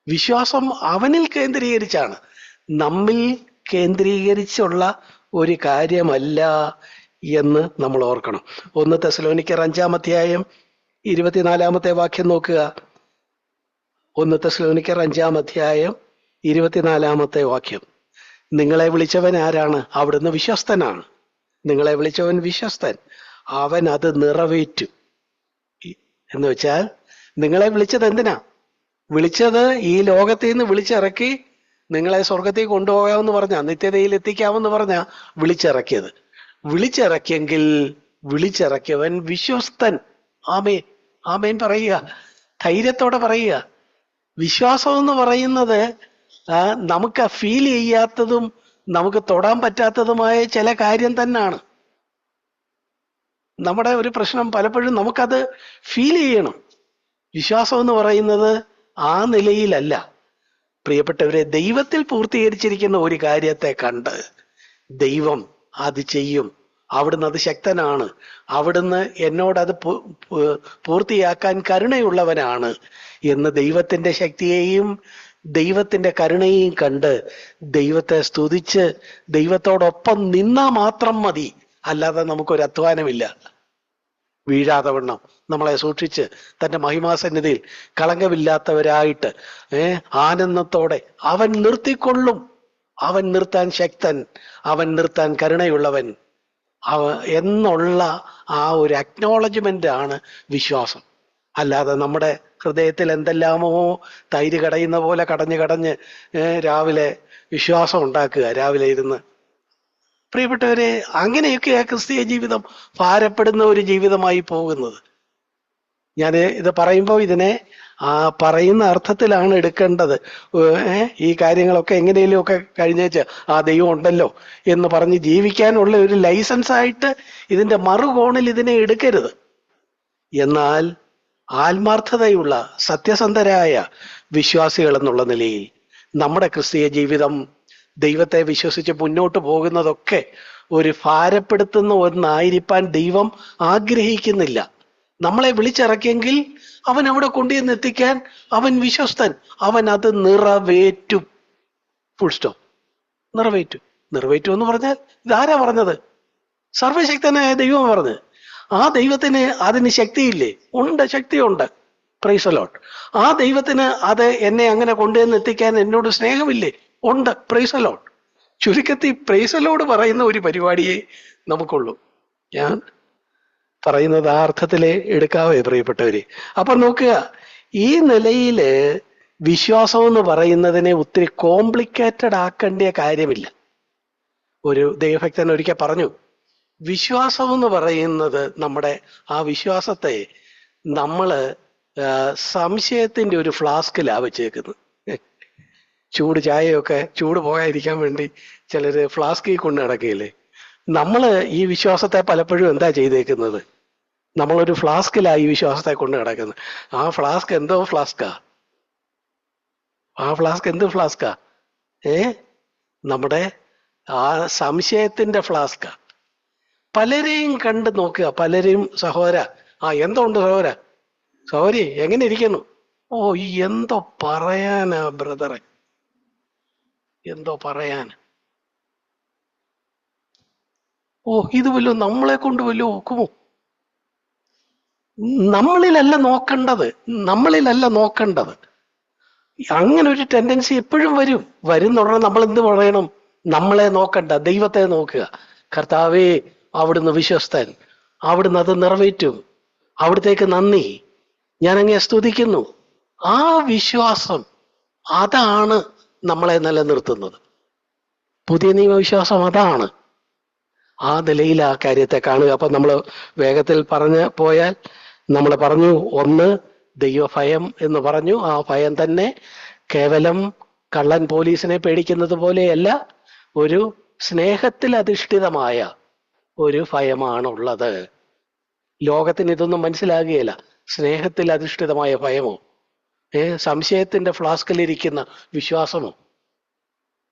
വിശ്വാസം അവനിൽ കേന്ദ്രീകരിച്ചാണ്, നമ്മിൽ കേന്ദ്രീകരിച്ചുള്ള ഒരു കാര്യമല്ല എന്ന് നമ്മൾ ഓർക്കണം. 1 തെസ്സലോനിക്കർ 5-ാം അധ്യായം 24-ാമത്തെ വാക്യം നോക്കുക. 1 തെസ്സലോനിക്കർ 5-ാം അധ്യായം 24-ാമത്തെ വാക്യം. നിങ്ങളെ വിളിച്ചവൻ ആരാണ്? അവിടുന്ന് വിശ്വസ്തനാണ്. നിങ്ങളെ വിളിച്ചവൻ വിശ്വസ്തൻ, അവൻ അത് നിറവേറ്റും. എന്ന് വെച്ചാൽ നിങ്ങളെ വിളിച്ചത് എന്തിനാ? വിളിച്ചത് ഈ ലോകത്തിൽ നിന്ന് വിളിച്ചിറക്കി നിങ്ങളെ സ്വർഗത്തിൽ കൊണ്ടുപോകാമെന്ന് പറഞ്ഞ, നിത്യതയിൽ എത്തിക്കാമെന്ന് പറഞ്ഞ വിളിച്ചിറക്കിയത്. വിളിച്ചിറക്കിയെങ്കിൽ വിളിച്ചിറക്കിയവൻ വിശ്വസ്തൻ. ആമേൻ, ആമേൻ പറയുക, ധൈര്യത്തോടെ പറയുക. വിശ്വാസം എന്ന് പറയുന്നത് നമുക്ക് ഫീൽ ചെയ്യാത്തതും നമുക്ക് തൊടാൻ പറ്റാത്തതുമായ ചില കാര്യം തന്നെയാണ്. നമ്മുടെ ഒരു പ്രശ്നം പലപ്പോഴും നമുക്കത് ഫീൽ ചെയ്യണം. വിശ്വാസം എന്ന് പറയുന്നത് ആ നിലയിലല്ല. പ്രിയപ്പെട്ടവരെ, ദൈവത്തിൽ പൂർത്തീകരിച്ചിരിക്കുന്ന ഒരു കാര്യത്തെ കണ്ട് ദൈവം അത് ചെയ്യും, അവിടുന്ന് അത് ശക്തനാണ്, അവിടുന്ന് എന്നോടത് പൂർത്തിയാക്കാൻ കരുണയുള്ളവനാണ് എന്ന് ദൈവത്തിന്റെ ശക്തിയെയും ദൈവത്തിന്റെ കരുണയെയും കണ്ട് ദൈവത്തെ സ്തുതിച്ച് ദൈവത്തോടൊപ്പം നിന്നാ മാത്രം മതി. അല്ലാതെ നമുക്കൊരു അധ്വാനമില്ല. വീഴാതെ വണ്ണം നമ്മളെ സൂക്ഷിച്ച് തന്റെ മഹിമാസന്നിധിയിൽ കളങ്കമില്ലാത്തവരായിട്ട് ആനന്ദത്തോടെ അവൻ നിർത്തിക്കൊള്ളും. അവൻ നിർത്താൻ ശക്തൻ, അവൻ നിർത്താൻ കരുണയുള്ളവൻ എന്നുള്ള ആ ഒരു അക്നോളജ്മെന്റ് ആണ് വിശ്വാസം. അല്ലാതെ നമ്മുടെ ഹൃദയത്തിൽ എന്തെല്ലാമോ തൈര് കടയുന്ന പോലെ കടഞ്ഞ് രാവിലെ വിശ്വാസം ഉണ്ടാക്കുക, രാവിലെ ഇരുന്ന്. പ്രിയപ്പെട്ടവരെ, അങ്ങനെയൊക്കെയാ ക്രിസ്തീയ ജീവിതം ഭാരപ്പെടുന്ന ഒരു ജീവിതമായി പോകുന്നത്. ഞാൻ ഇത് പറയുമ്പോൾ ഇതിനെ പറയുന്ന അർത്ഥത്തിലാണ് എടുക്കേണ്ടത്. ഈ കാര്യങ്ങളൊക്കെ എങ്ങനെയും ഒക്കെ കഴിഞ്ഞേച്ച് ദൈവം ഉണ്ടല്ലോ എന്ന് പറഞ്ഞ് ജീവിക്കാനുള്ള ഒരു ലൈസൻസ് ആയിട്ട് ഇതിന്റെ മറുകോണിൽ ഇതിനെ എടുക്കരുത്. എന്നാൽ ആത്മാർത്ഥതയുള്ള സത്യസന്ധരായ വിശ്വാസികൾ എന്നുള്ള നിലയിൽ നമ്മുടെ ക്രിസ്തീയ ജീവിതം ദൈവത്തെ വിശ്വസിച്ച് മുന്നോട്ട് പോകുന്നതൊക്കെ ഒരു ഭാരപ്പെടുത്തുന്ന ഒന്നായിരിക്കാൻ ദൈവം ആഗ്രഹിക്കുന്നില്ല. നമ്മളെ വിളിച്ചിറക്കിയെങ്കിൽ അവൻ അവിടെ കൊണ്ടുവന്ന് എത്തിക്കാൻ അവൻ വിശ്വസ്തൻ, അവൻ അത് നിറവേറ്റും. Full stop. നിറവേറ്റും എന്ന് പറഞ്ഞാൽ ഇതാരാ പറഞ്ഞത്? സർവശക്തനായ ദൈവം പറഞ്ഞത്. ആ ദൈവത്തിന് അതിന് ശക്തിയില്ലേ? ഉണ്ട്, ശക്തിയുണ്ട്. Praise the Lord. ആ ദൈവത്തിന് അത് എന്നെ അങ്ങനെ കൊണ്ടുവന്ന് എത്തിക്കാൻ എന്നോട് സ്നേഹമില്ലേ? ഉണ്ട്. Praise the Lord. ചുരുക്കത്തിൽ പ്രൈസ് ദി ലോർഡ് പറയുന്ന ഒരു പരിപാടിയെ നമുക്കുള്ളൂ. ഞാൻ പറയുന്നത് ആ അർത്ഥത്തിലെ എടുക്കാവേ പ്രിയപ്പെട്ടവര്. അപ്പൊ നോക്കുക, ഈ നിലയില് വിശ്വാസം എന്ന് പറയുന്നതിനെ ഒത്തിരി കോംപ്ലിക്കേറ്റഡ് ആക്കേണ്ട കാര്യമില്ല. ഒരു ദൈവഭക്തൻ ഒരിക്കൽ പറഞ്ഞു, വിശ്വാസം എന്ന് പറയുന്നത് നമ്മുടെ ആ വിശ്വാസത്തെ നമ്മള് സംശയത്തിന്റെ ഒരു ഫ്ലാസ്കിലാ വെച്ചേക്കുന്നത്. ചൂട് ചായയൊക്കെ ചൂട് പോകാതിരിക്കാൻ വേണ്ടി ചിലര് ഫ്ലാസ്കിൽ കൊണ്ട് നടക്കുകയില്ലേ? നമ്മള് ഈ വിശ്വാസത്തെ പലപ്പോഴും എന്താ ചെയ്തേക്കുന്നത്? നമ്മളൊരു ഫ്ലാസ്കിലായി ഈ വിശ്വാസത്തെ കൊണ്ട് കിടക്കുന്നത്. ആ ഫ്ലാസ്ക് എന്തോ ഫ്ലാസ്കാ? ആ ഫ്ലാസ്ക് എന്ത് ഫ്ലാസ്കാ? നമ്മുടെ ആ സംശയത്തിന്റെ ഫ്ലാസ്കാ. പലരെയും കണ്ട് നോക്കുക, പലരെയും സഹോദര, എന്തുണ്ട് സഹോദര, സഹോദരി എങ്ങനെ ഇരിക്കുന്നു? എന്തോ പറയാനാ ബ്രദറെ, എന്തോ പറയാൻ. ഇത് വല്ലതും നമ്മളെ കൊണ്ട് വല്ലതും ഒക്കുമോ? നമ്മളിലല്ല നോക്കേണ്ടത്. അങ്ങനെ ഒരു ടെൻഡൻസി എപ്പോഴും വരും തുടർന്ന് നമ്മൾ എന്ത് പറയണം? നമ്മളെ നോക്കണ്ട, ദൈവത്തെ നോക്കുക. കർത്താവേ, അവിടുന്ന് വിശ്വസ്തൻ, അവിടുന്ന് അത് നിറവേറ്റും, അവിടത്തേക്ക് നന്ദി, ഞാൻ അങ്ങേ സ്തുതിക്കുന്നു. ആ വിശ്വാസം, അതാണ് നമ്മളെ നിലനിർത്തുന്നത്. പുതിയ നിയമവിശ്വാസം അതാണ്. ആ നിലയിൽ ആ കാര്യത്തെ കാണുക. അപ്പൊ നമ്മൾ വേഗത്തിൽ പോയാൽ നമ്മൾ പറഞ്ഞു, ഒന്ന് ദൈവഭയം എന്ന് പറഞ്ഞു. ആ ഭയം തന്നെ കേവലം കള്ളൻ പോലീസിനെ പേടിക്കുന്നത് പോലെയല്ല, ഒരു സ്നേഹത്തിൽ അധിഷ്ഠിതമായ ഒരു ഭയമാണുള്ളത്. ലോകത്തിന് ഇതൊന്നും മനസ്സിലാകുകയില്ല. സ്നേഹത്തിൽ അധിഷ്ഠിതമായ ഭയമോ, സംശയത്തിന്റെ ഫ്ലാസ്കിലിരിക്കുന്ന വിശ്വാസമോ?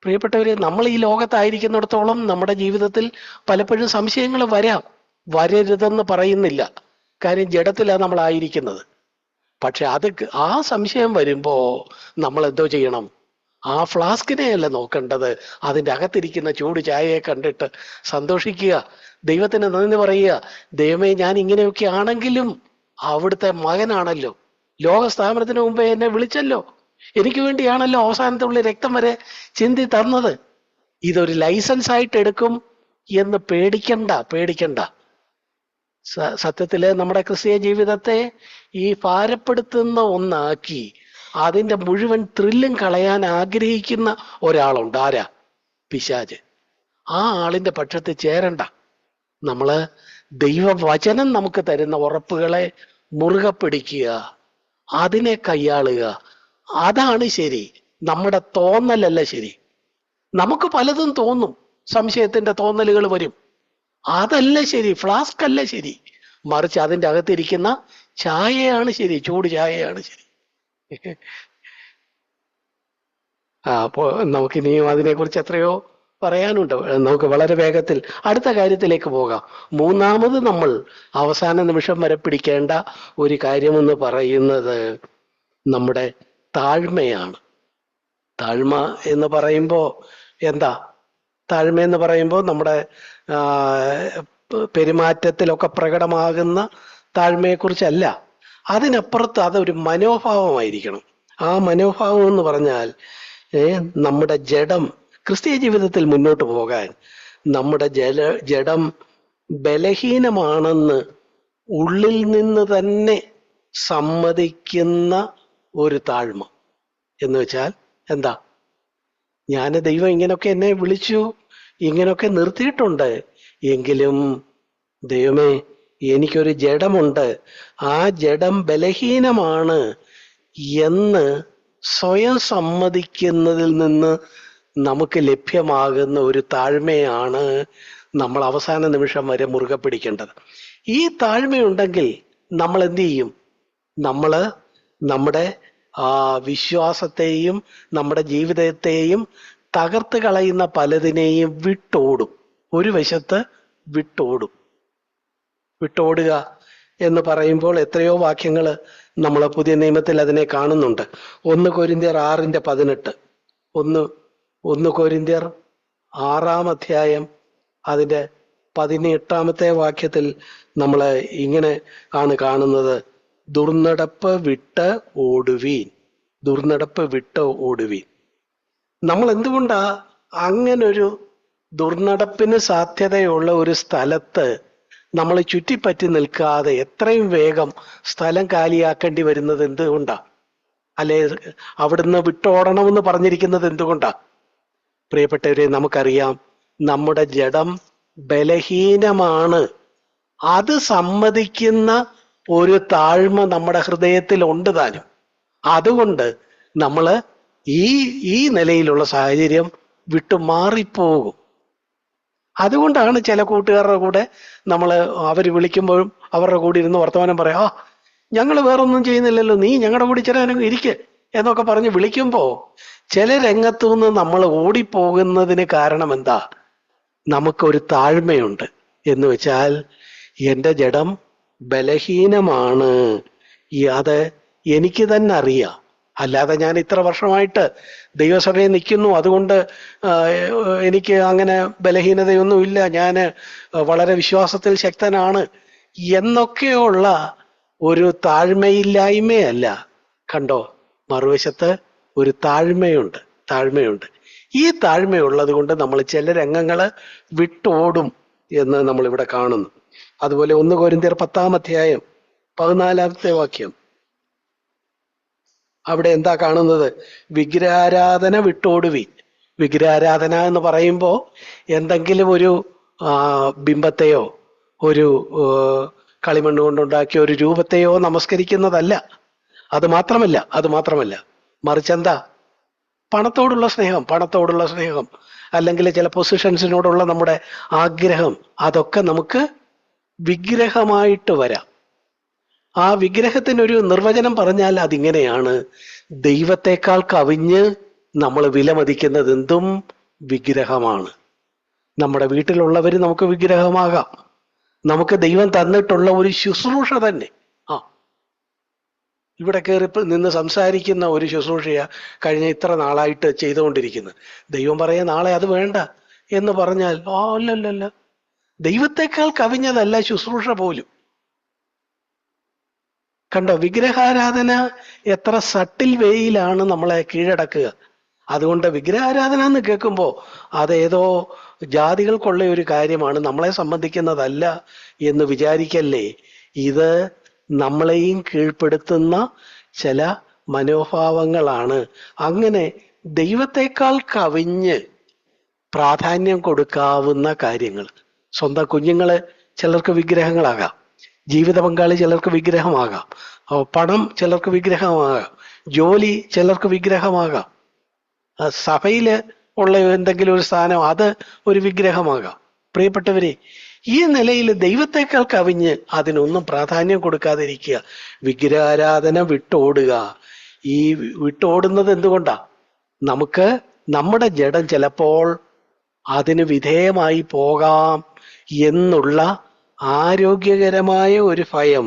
പ്രിയപ്പെട്ടവരെ, നമ്മൾ ഈ ലോകത്തായിരിക്കുന്നിടത്തോളം നമ്മുടെ ജീവിതത്തിൽ പലപ്പോഴും സംശയങ്ങൾ വരാം. വരരുതെന്ന് പറയുന്നില്ല, കാര്യം ജഡത്തിലാണ് നമ്മളായിരിക്കുന്നത്. പക്ഷെ ആ സംശയം വരുമ്പോ നമ്മൾ എന്തോ ചെയ്യണം? ആ ഫ്ലാസ്കിനെയല്ല നോക്കേണ്ടത്, അതിൻ്റെ അകത്തിരിക്കുന്ന ചൂട് ചായയെ കണ്ടിട്ട് സന്തോഷിക്കുക, ദൈവത്തിന് നന്ദി പറയുക. ദൈവമേ, ഞാൻ ഇങ്ങനെയൊക്കെ ആണെങ്കിലും അവിടുത്തെ മകനാണല്ലോ, ലോക സ്ഥാപനത്തിന് മുമ്പേ എന്നെ വിളിച്ചല്ലോ, എനിക്ക് വേണ്ടിയാണല്ലോ അവസാനത്തുള്ള രക്തം വരെ ചിന്തി തന്നത്. ഇതൊരു ലൈസൻസ് ആയിട്ട് എടുക്കും എന്ന് പേടിക്കണ്ട. സത്യത്തില് നമ്മുടെ ക്രിസ്തീയ ജീവിതത്തെ ഈ ഭാരപ്പെടുത്തുന്ന ഒന്നാക്കി അതിന്റെ മുഴുവൻ ത്രില്ലും കളയാൻ ആഗ്രഹിക്കുന്ന ഒരാളുണ്ട്. ആരാ? പിശാച്. ആ ആളിന്റെ പക്ഷത്ത് ചേരണ്ട. നമ്മള് ദൈവവചനം നമുക്ക് തരുന്ന ഉറപ്പുകളെ മുറുകെ പിടിക്കുക, അതിനെ കൈയാളുക. അതാണ് ശരി. നമ്മുടെ തോന്നലല്ല ശരി. നമുക്ക് പലതും തോന്നും, സംശയത്തിന്റെ തോന്നലുകൾ വരും. അതല്ല ശരി, ഫ്ലാസ്ക് അല്ല ശരി, മറിച്ച് അതിൻ്റെ അകത്തിരിക്കുന്ന ചായയാണ് ശരി, ചൂട് ചായയാണ് ശരി. അപ്പോൾ നമുക്കിനിയും അതിനെക്കുറിച്ച് എത്രയോ പറയാനുണ്ട്. നമുക്ക് വളരെ വേഗത്തിൽ അടുത്ത കാര്യത്തിലേക്ക് പോകാം. മൂന്നാമത് നമ്മൾ അവസാന നിമിഷം വരെ പിടിക്കേണ്ട ഒരു കാര്യമെന്ന് പറയുന്നത് നമ്മുടെ താഴ്മയാണ്. താഴ്മ എന്ന് പറയുമ്പോൾ എന്താ? താഴ്മ എന്ന് പറയുമ്പോൾ നമ്മുടെ പെരുമാറ്റത്തിലൊക്കെ പ്രകടമാകുന്ന താഴ്മയെക്കുറിച്ചല്ല. അതിനപ്പുറത്ത് അതൊരു മനോഭാവമായിരിക്കണം. ആ മനോഭാവം എന്ന് പറഞ്ഞാൽ നമ്മുടെ ജഡം, ക്രിസ്തീയ ജീവിതത്തിൽ മുന്നോട്ട് പോകാൻ നമ്മുടെ ജഡം ബലഹീനമാണെന്ന് ഉള്ളിൽ നിന്ന് തന്നെ സമ്മതിക്കുന്ന ഒരു താഴ്മ. എന്ന് വെച്ചാൽ എന്താ? ദൈവം ഇങ്ങനൊക്കെ എന്നെ വിളിച്ചു, ഇങ്ങനൊക്കെ നിർത്തിയിട്ടുണ്ട്, എങ്കിലും ദൈവമേ, എനിക്കൊരു ജഡമുണ്ട്, ആ ജഡം ബലഹീനമാണ് എന്ന് സ്വയം സമ്മതിക്കുന്നതിൽ നിന്ന് നമുക്ക് ലഭ്യമാകുന്ന ഒരു താഴ്മയാണ് നമ്മൾ അവസാന നിമിഷം വരെ മുറുകെ പിടിക്കേണ്ടത്. ഈ താഴ്മയുണ്ടെങ്കിൽ നമ്മൾ എന്ത് ചെയ്യും? നമ്മൾ നമ്മുടെ വിശ്വാസത്തെയും നമ്മുടെ ജീവിതത്തെയും തകർത്ത് കളയുന്ന പലതിനെയും വിട്ടോടും. ഒരു വശത്ത് വിട്ടോടുക എന്ന് പറയുമ്പോൾ എത്രയോ വാക്യങ്ങൾ നമ്മൾ പുതിയ നിയമത്തിൽ അതിനെ കാണുന്നുണ്ട്. 1 കൊരിന്ത്യർ 6:18, 1 കൊരിന്ത്യർ 6 അതിൻ്റെ 18 വാക്യത്തിൽ നമ്മൾ ഇങ്ങനെ ആണ് കാണുന്നത്: ദുർനടപ്പ് വിട്ട് ഓടുവീൻ. നമ്മൾ എന്തുകൊണ്ടാ അങ്ങനൊരു ദുർനടപ്പിന് സാധ്യതയുള്ള ഒരു സ്ഥലത്ത് നമ്മൾ ചുറ്റിപ്പറ്റി നിൽക്കാതെ എത്രയും വേഗം സ്ഥലം കാലിയാക്കേണ്ടി വരുന്നത് എന്തുകൊണ്ടാ? അല്ലെ, അവിടുന്ന് വിട്ടോടണമെന്ന് പറഞ്ഞിരിക്കുന്നത് എന്തുകൊണ്ടാ? പ്രിയപ്പെട്ടവരെ, നമുക്കറിയാം, നമ്മുടെ ജഡം ബലഹീനമാണ്. അത് സമ്മതിക്കുന്ന ഒരു താഴ്മ നമ്മുടെ ഹൃദയത്തിൽ ഉണ്ട് താനും. അതുകൊണ്ട് നമ്മൾ ഈ നിലയിലുള്ള സാഹചര്യം വിട്ടു മാറിപ്പോകും. അതുകൊണ്ടാണ് ചില കൂട്ടുകാരുടെ കൂടെ അവർ വിളിക്കുമ്പോഴും അവരുടെ കൂടെ ഇരുന്ന് വർത്തമാനം പറയാം, ഞങ്ങൾ വേറൊന്നും ചെയ്യുന്നില്ലല്ലോ, നീ ഞങ്ങളുടെ കൂടി ചിലനങ്ങ് ഇരിക്ക് എന്നൊക്കെ പറഞ്ഞ് വിളിക്കുമ്പോൾ ചില രംഗത്തു നിന്ന് നമ്മൾ ഓടിപ്പോകുന്നതിന് കാരണം എന്താ? നമുക്കൊരു താഴ്മയുണ്ട്. എന്ന് വെച്ചാൽ എൻ്റെ ജഡം ബലഹീനമാണ്, അത് എനിക്ക് തന്നെ അറിയാം. അല്ലാതെ ഞാൻ ഇത്ര വർഷമായിട്ട് ദൈവസഭയിൽ നിൽക്കുന്നു, അതുകൊണ്ട് എനിക്ക് അങ്ങനെ ബലഹീനതയൊന്നുമില്ല, ഞാൻ വളരെ വിശ്വാസത്തിൽ ശക്തനാണ് എന്നൊക്കെയുള്ള ഒരു താഴ്മയില്ലായ്മയല്ല. കണ്ടോ, മറുവശത്ത് ഒരു താഴ്മയുണ്ട്. ഈ താഴ്മയുള്ളത് കൊണ്ട് നമ്മൾ ചില രംഗങ്ങൾ വിട്ടോടും എന്ന് നമ്മൾ ഇവിടെ കാണുന്നു. അതുപോലെ 1 കൊരിന്ത്യർ 10:14 വാക്യം, അവിടെ എന്താ കാണുന്നത്? വിഗ്രഹാരാധന വിട്ടോടുവീൻ. വിഗ്രഹാരാധന എന്ന് പറയുമ്പോൾ എന്തെങ്കിലും ഒരു ബിംബത്തെയോ ഒരു കളിമണ്ണ് കൊണ്ടുണ്ടാക്കിയ ഒരു രൂപത്തെയോ നമസ്കരിക്കുന്നതല്ല. അത് മാത്രമല്ല, മറിച്ച് എന്താ? പണത്തോടുള്ള സ്നേഹം, അല്ലെങ്കിൽ ചില പൊസിഷൻസിനോടുള്ള നമ്മുടെ ആഗ്രഹം, അതൊക്കെ നമുക്ക് വിഗ്രഹമായിട്ട് വരാം. ആ വിഗ്രഹത്തിനൊരു നിർവചനം പറഞ്ഞാൽ അതിങ്ങനെയാണ്: ദൈവത്തെക്കാൾ കവിഞ്ഞ് നമ്മൾ വിലമതിക്കുന്നത് എന്തും വിഗ്രഹമാണ്. നമ്മുടെ വീട്ടിലുള്ളവർ നമുക്ക് വിഗ്രഹമാകാം. നമുക്ക് ദൈവം തന്നിട്ടുള്ള ഒരു ശുശ്രൂഷ തന്നെ, ഇവിടെ കയറി നിന്ന് സംസാരിക്കുന്ന ഒരു ശുശ്രൂഷയാ കഴിഞ്ഞ ഇത്ര നാളായിട്ട് ചെയ്തുകൊണ്ടിരിക്കുന്നത്. ദൈവം പറയാ നാളെ അത് വേണ്ട എന്ന് പറഞ്ഞാൽ അല്ലല്ല, ദൈവത്തെക്കാൾ കവിഞ്ഞതല്ല ശുശ്രൂഷ പോലും. കണ്ടോ, വിഗ്രഹാരാധന എത്ര സട്ടിൽ വേയിലാണ് നമ്മളെ കീഴടക്കുക. അതുകൊണ്ട് വിഗ്രഹാരാധന എന്ന് കേൾക്കുമ്പോൾ അതേതോ ജാതികൾക്കുള്ള ഒരു കാര്യമാണ്, നമ്മളെ സംബന്ധിക്കുന്നതല്ല എന്ന് വിചാരിക്കല്ലേ. ഇത് നമ്മളെയും കീഴ്പ്പെടുത്തുന്ന ചില മനോഭാവങ്ങളാണ്. അങ്ങനെ ദൈവത്തെക്കാൾ കവിഞ്ഞ് പ്രാധാന്യം കൊടുക്കാവുന്ന കാര്യങ്ങൾ. സ്വന്തം കുഞ്ഞുങ്ങള് ചിലർക്ക് വിഗ്രഹങ്ങളാകാം, ജീവിത പങ്കാളി ചിലർക്ക് വിഗ്രഹമാകാം, പണം ചിലർക്ക് വിഗ്രഹമാകാം, ജോലി ചിലർക്ക് വിഗ്രഹമാകാം, സഭയില് ഉള്ള എന്തെങ്കിലും ഒരു സ്ഥാനം അത് ഒരു വിഗ്രഹമാകാം. പ്രിയപ്പെട്ടവരെ, ഈ നിലയിൽ ദൈവത്തെക്കാൾ കവിഞ്ഞ് അതിനൊന്നും പ്രാധാന്യം കൊടുക്കാതിരിക്കുക, വിഗ്രഹാരാധന വിട്ടോടുക. ഈ വിട്ടോടുന്നത് എന്തുകൊണ്ടാ? നമുക്ക് നമ്മുടെ ജഡം ചിലപ്പോൾ അതിന് വിധേയമായി പോകാം എന്നുള്ള ആരോഗ്യകരമായ ഒരു ഭയം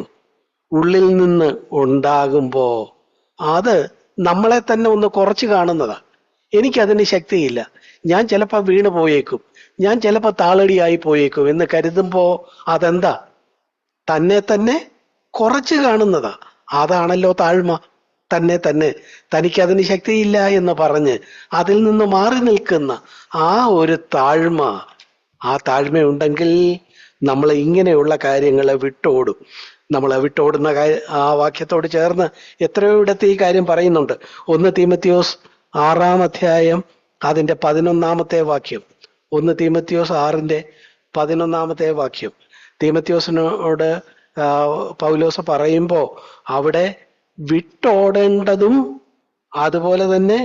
ഉള്ളിൽ നിന്ന് ഉണ്ടാകുമ്പോ അത് നമ്മളെ തന്നെ ഒന്ന് കുറച്ച് കാണുന്നതാ. എനിക്കതിന് ശക്തിയില്ല, ഞാൻ ചിലപ്പോൾ വീണ് പോയേക്കും, ഞാൻ ചിലപ്പോൾ താളടിയായി പോയേക്കും എന്ന് കരുതുമ്പോ അതെന്താ? തന്നെ തന്നെ കുറച്ച് കാണുന്നതാ. അതാണല്ലോ താഴ്മ. തന്നെ തനിക്കതിന് ശക്തിയില്ല എന്ന് പറഞ്ഞ് അതിൽ നിന്ന് മാറി നിൽക്കുന്ന ആ ഒരു താഴ്മ, ആ താഴ്മയുണ്ടെങ്കിൽ നമ്മൾ ഇങ്ങനെയുള്ള കാര്യങ്ങളെ വിട്ടോടും. നമ്മളെ വിട്ടോടുന്ന ആ വാക്യത്തോട് ചേർന്ന് എത്രയോ ഇടത്ത് ഈ കാര്യം പറയുന്നുണ്ട്. 1 തീമോഥെയോസ് 6-ാം അധ്യായം അതിന്റെ 11-ാമത്തെ വാക്യം. 1 തീമോഥെയോസ് 6-ന്റെ 11-ാമത്തെ വാക്യം. തീമോഥെയോസിനോട് പൗലോസ് പറയുമ്പോ അവിടെ വിട്ടോടേണ്ടതും അതുപോലെ തന്നെ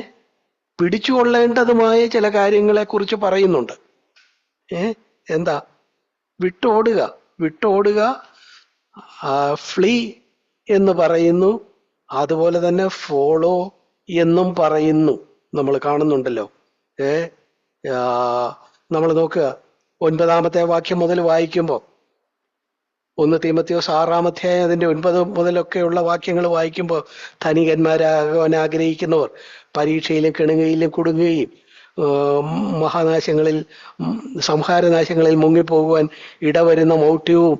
പിടിച്ചുകൊള്ളേണ്ടതുമായ ചില കാര്യങ്ങളെ കുറിച്ച് പറയുന്നുണ്ട്. എന്താ? വിട്ടോടുക, ഫ്ലീ എന്ന് പറയുന്നു, അതുപോലെ തന്നെ ഫോളോ എന്നും പറയുന്നു. നമ്മൾ കാണുന്നുണ്ടല്ലോ. നമ്മൾ നോക്കുക, 9-ാമത്തെ വാക്യം മുതൽ വായിക്കുമ്പോൾ, 1 തീമോഥെയോസ് 6-ാം അധ്യായം അതിന്റെ 9 മുതലൊക്കെയുള്ള വാക്യങ്ങൾ വായിക്കുമ്പോൾ, ധനികന്മാരാകാൻ ആഗ്രഹിക്കുന്നവർ പരീക്ഷയിലും കിണുകയിലും കുടുങ്ങുകയും സംഹാരനാശങ്ങളിൽ മുങ്ങിപ്പോകുവാൻ ഇടവരുന്ന മൗഢ്യവും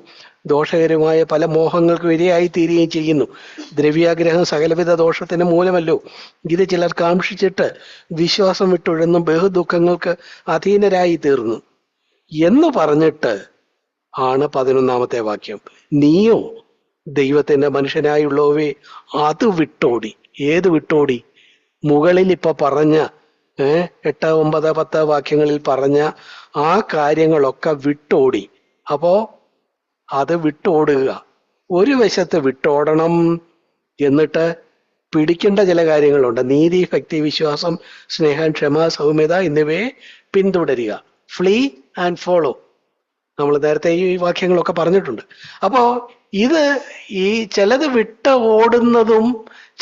ദോഷകരമായ പല മോഹങ്ങൾക്ക് ഇരയായി തീരുകയും ചെയ്യുന്നു. ദ്രവ്യാഗ്രഹം സകലവിധ ദോഷത്തിന് മൂലമല്ലോ. ഇത് ചിലർ കാക്ഷിച്ചിട്ട് വിശ്വാസം വിട്ടുഴന്നും ബഹുദുഃഖങ്ങൾക്ക് അധീനരായി തീർന്നു എന്ന് പറഞ്ഞിട്ട് ആണ് 11-ാമത്തെ വാക്യം. നീയോ ദൈവത്തിന്റെ മനുഷ്യനായുള്ളവേ അത് വിട്ടോടി. ഏത് വിട്ടോടി? മുകളിൽ ഇപ്പൊ പറഞ്ഞ 8, 9, 10 വാക്യങ്ങളിൽ പറഞ്ഞ ആ കാര്യങ്ങളൊക്കെ വിട്ടോടി. അപ്പോ അത് വിട്ടോടുക. ഒരു വശത്ത് വിട്ടോടണം, എന്നിട്ട് പിടിക്കേണ്ട ചില കാര്യങ്ങളുണ്ട്. നീതി, ഭക്തി, വിശ്വാസം, സ്നേഹം, ക്ഷമ, സൗമ്യത എന്നിവയെ പിന്തുടരുക. Flea and follow. നമ്മൾ നേരത്തെ ഈ വാക്യങ്ങളൊക്കെ പറഞ്ഞിട്ടുണ്ട്. അപ്പോ ഇത് ഈ ചിലത് വിട്ട് ഓടുന്നതും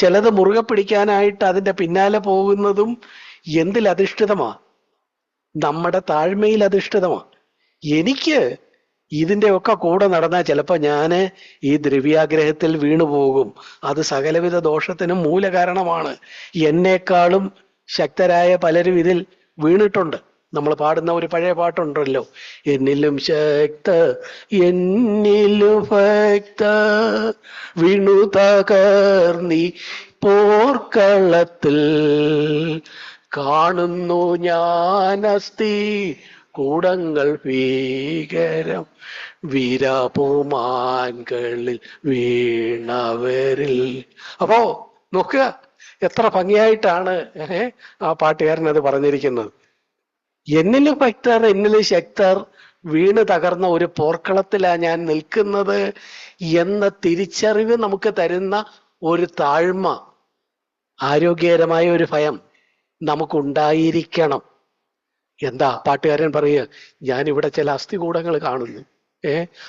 ചിലത് മുറുകെ പിടിക്കാനായിട്ട് അതിന്റെ പിന്നാലെ പോകുന്നതും എന്തിൽ അധിഷ്ഠിതമാ? നമ്മുടെ താഴ്മയിൽ അധിഷ്ഠിതമാ. എനിക്ക് ഇതിന്റെ ഒക്കെ കൂടെ നടന്നാൽ ചിലപ്പോൾ ഞാൻ ഈ ദ്രവ്യാഗ്രഹത്തിൽ വീണുപോകും. അത് സകലവിധ ദോഷത്തിനും മൂലകാരണമാണ്. എന്നെക്കാളും ശക്തരായ പലരും ഇതിൽ വീണിട്ടുണ്ട്. നമ്മൾ പാടുന്ന ഒരു പഴയ പാട്ടുണ്ടല്ലോ, എന്നിലും ഭക്ത വീണു തകർന്നി പോർക്കളത്തിൽ കാണുന്നു ഞാൻ അസ്ഥി കൂടങ്ങൾ ഭീകരം വീരപുമാൻകളിൽ വീണവരിൽ. അപ്പോ നോക്കുക, എത്ര ഭംഗിയായിട്ടാണ് ആ പാട്ടുകാരൻ അത് പറഞ്ഞിരിക്കുന്നത്. എന്നിലും ഭക്തർ, എന്നിലും ശക്തർ വീണ് തകർന്ന ഒരു പോർക്കളത്തിലാ ഞാൻ നിൽക്കുന്നത് എന്ന തിരിച്ചറിവ് നമുക്ക് തരുന്ന ഒരു താഴ്മ, ആരോഗ്യകരമായ ഒരു ഭയം നമുക്കുണ്ടായിരിക്കണം. എന്താ പാട്ടുകാരൻ പറയുക, ഞാനിവിടെ ചില അസ്ഥികൂടങ്ങൾ കാണുന്നു.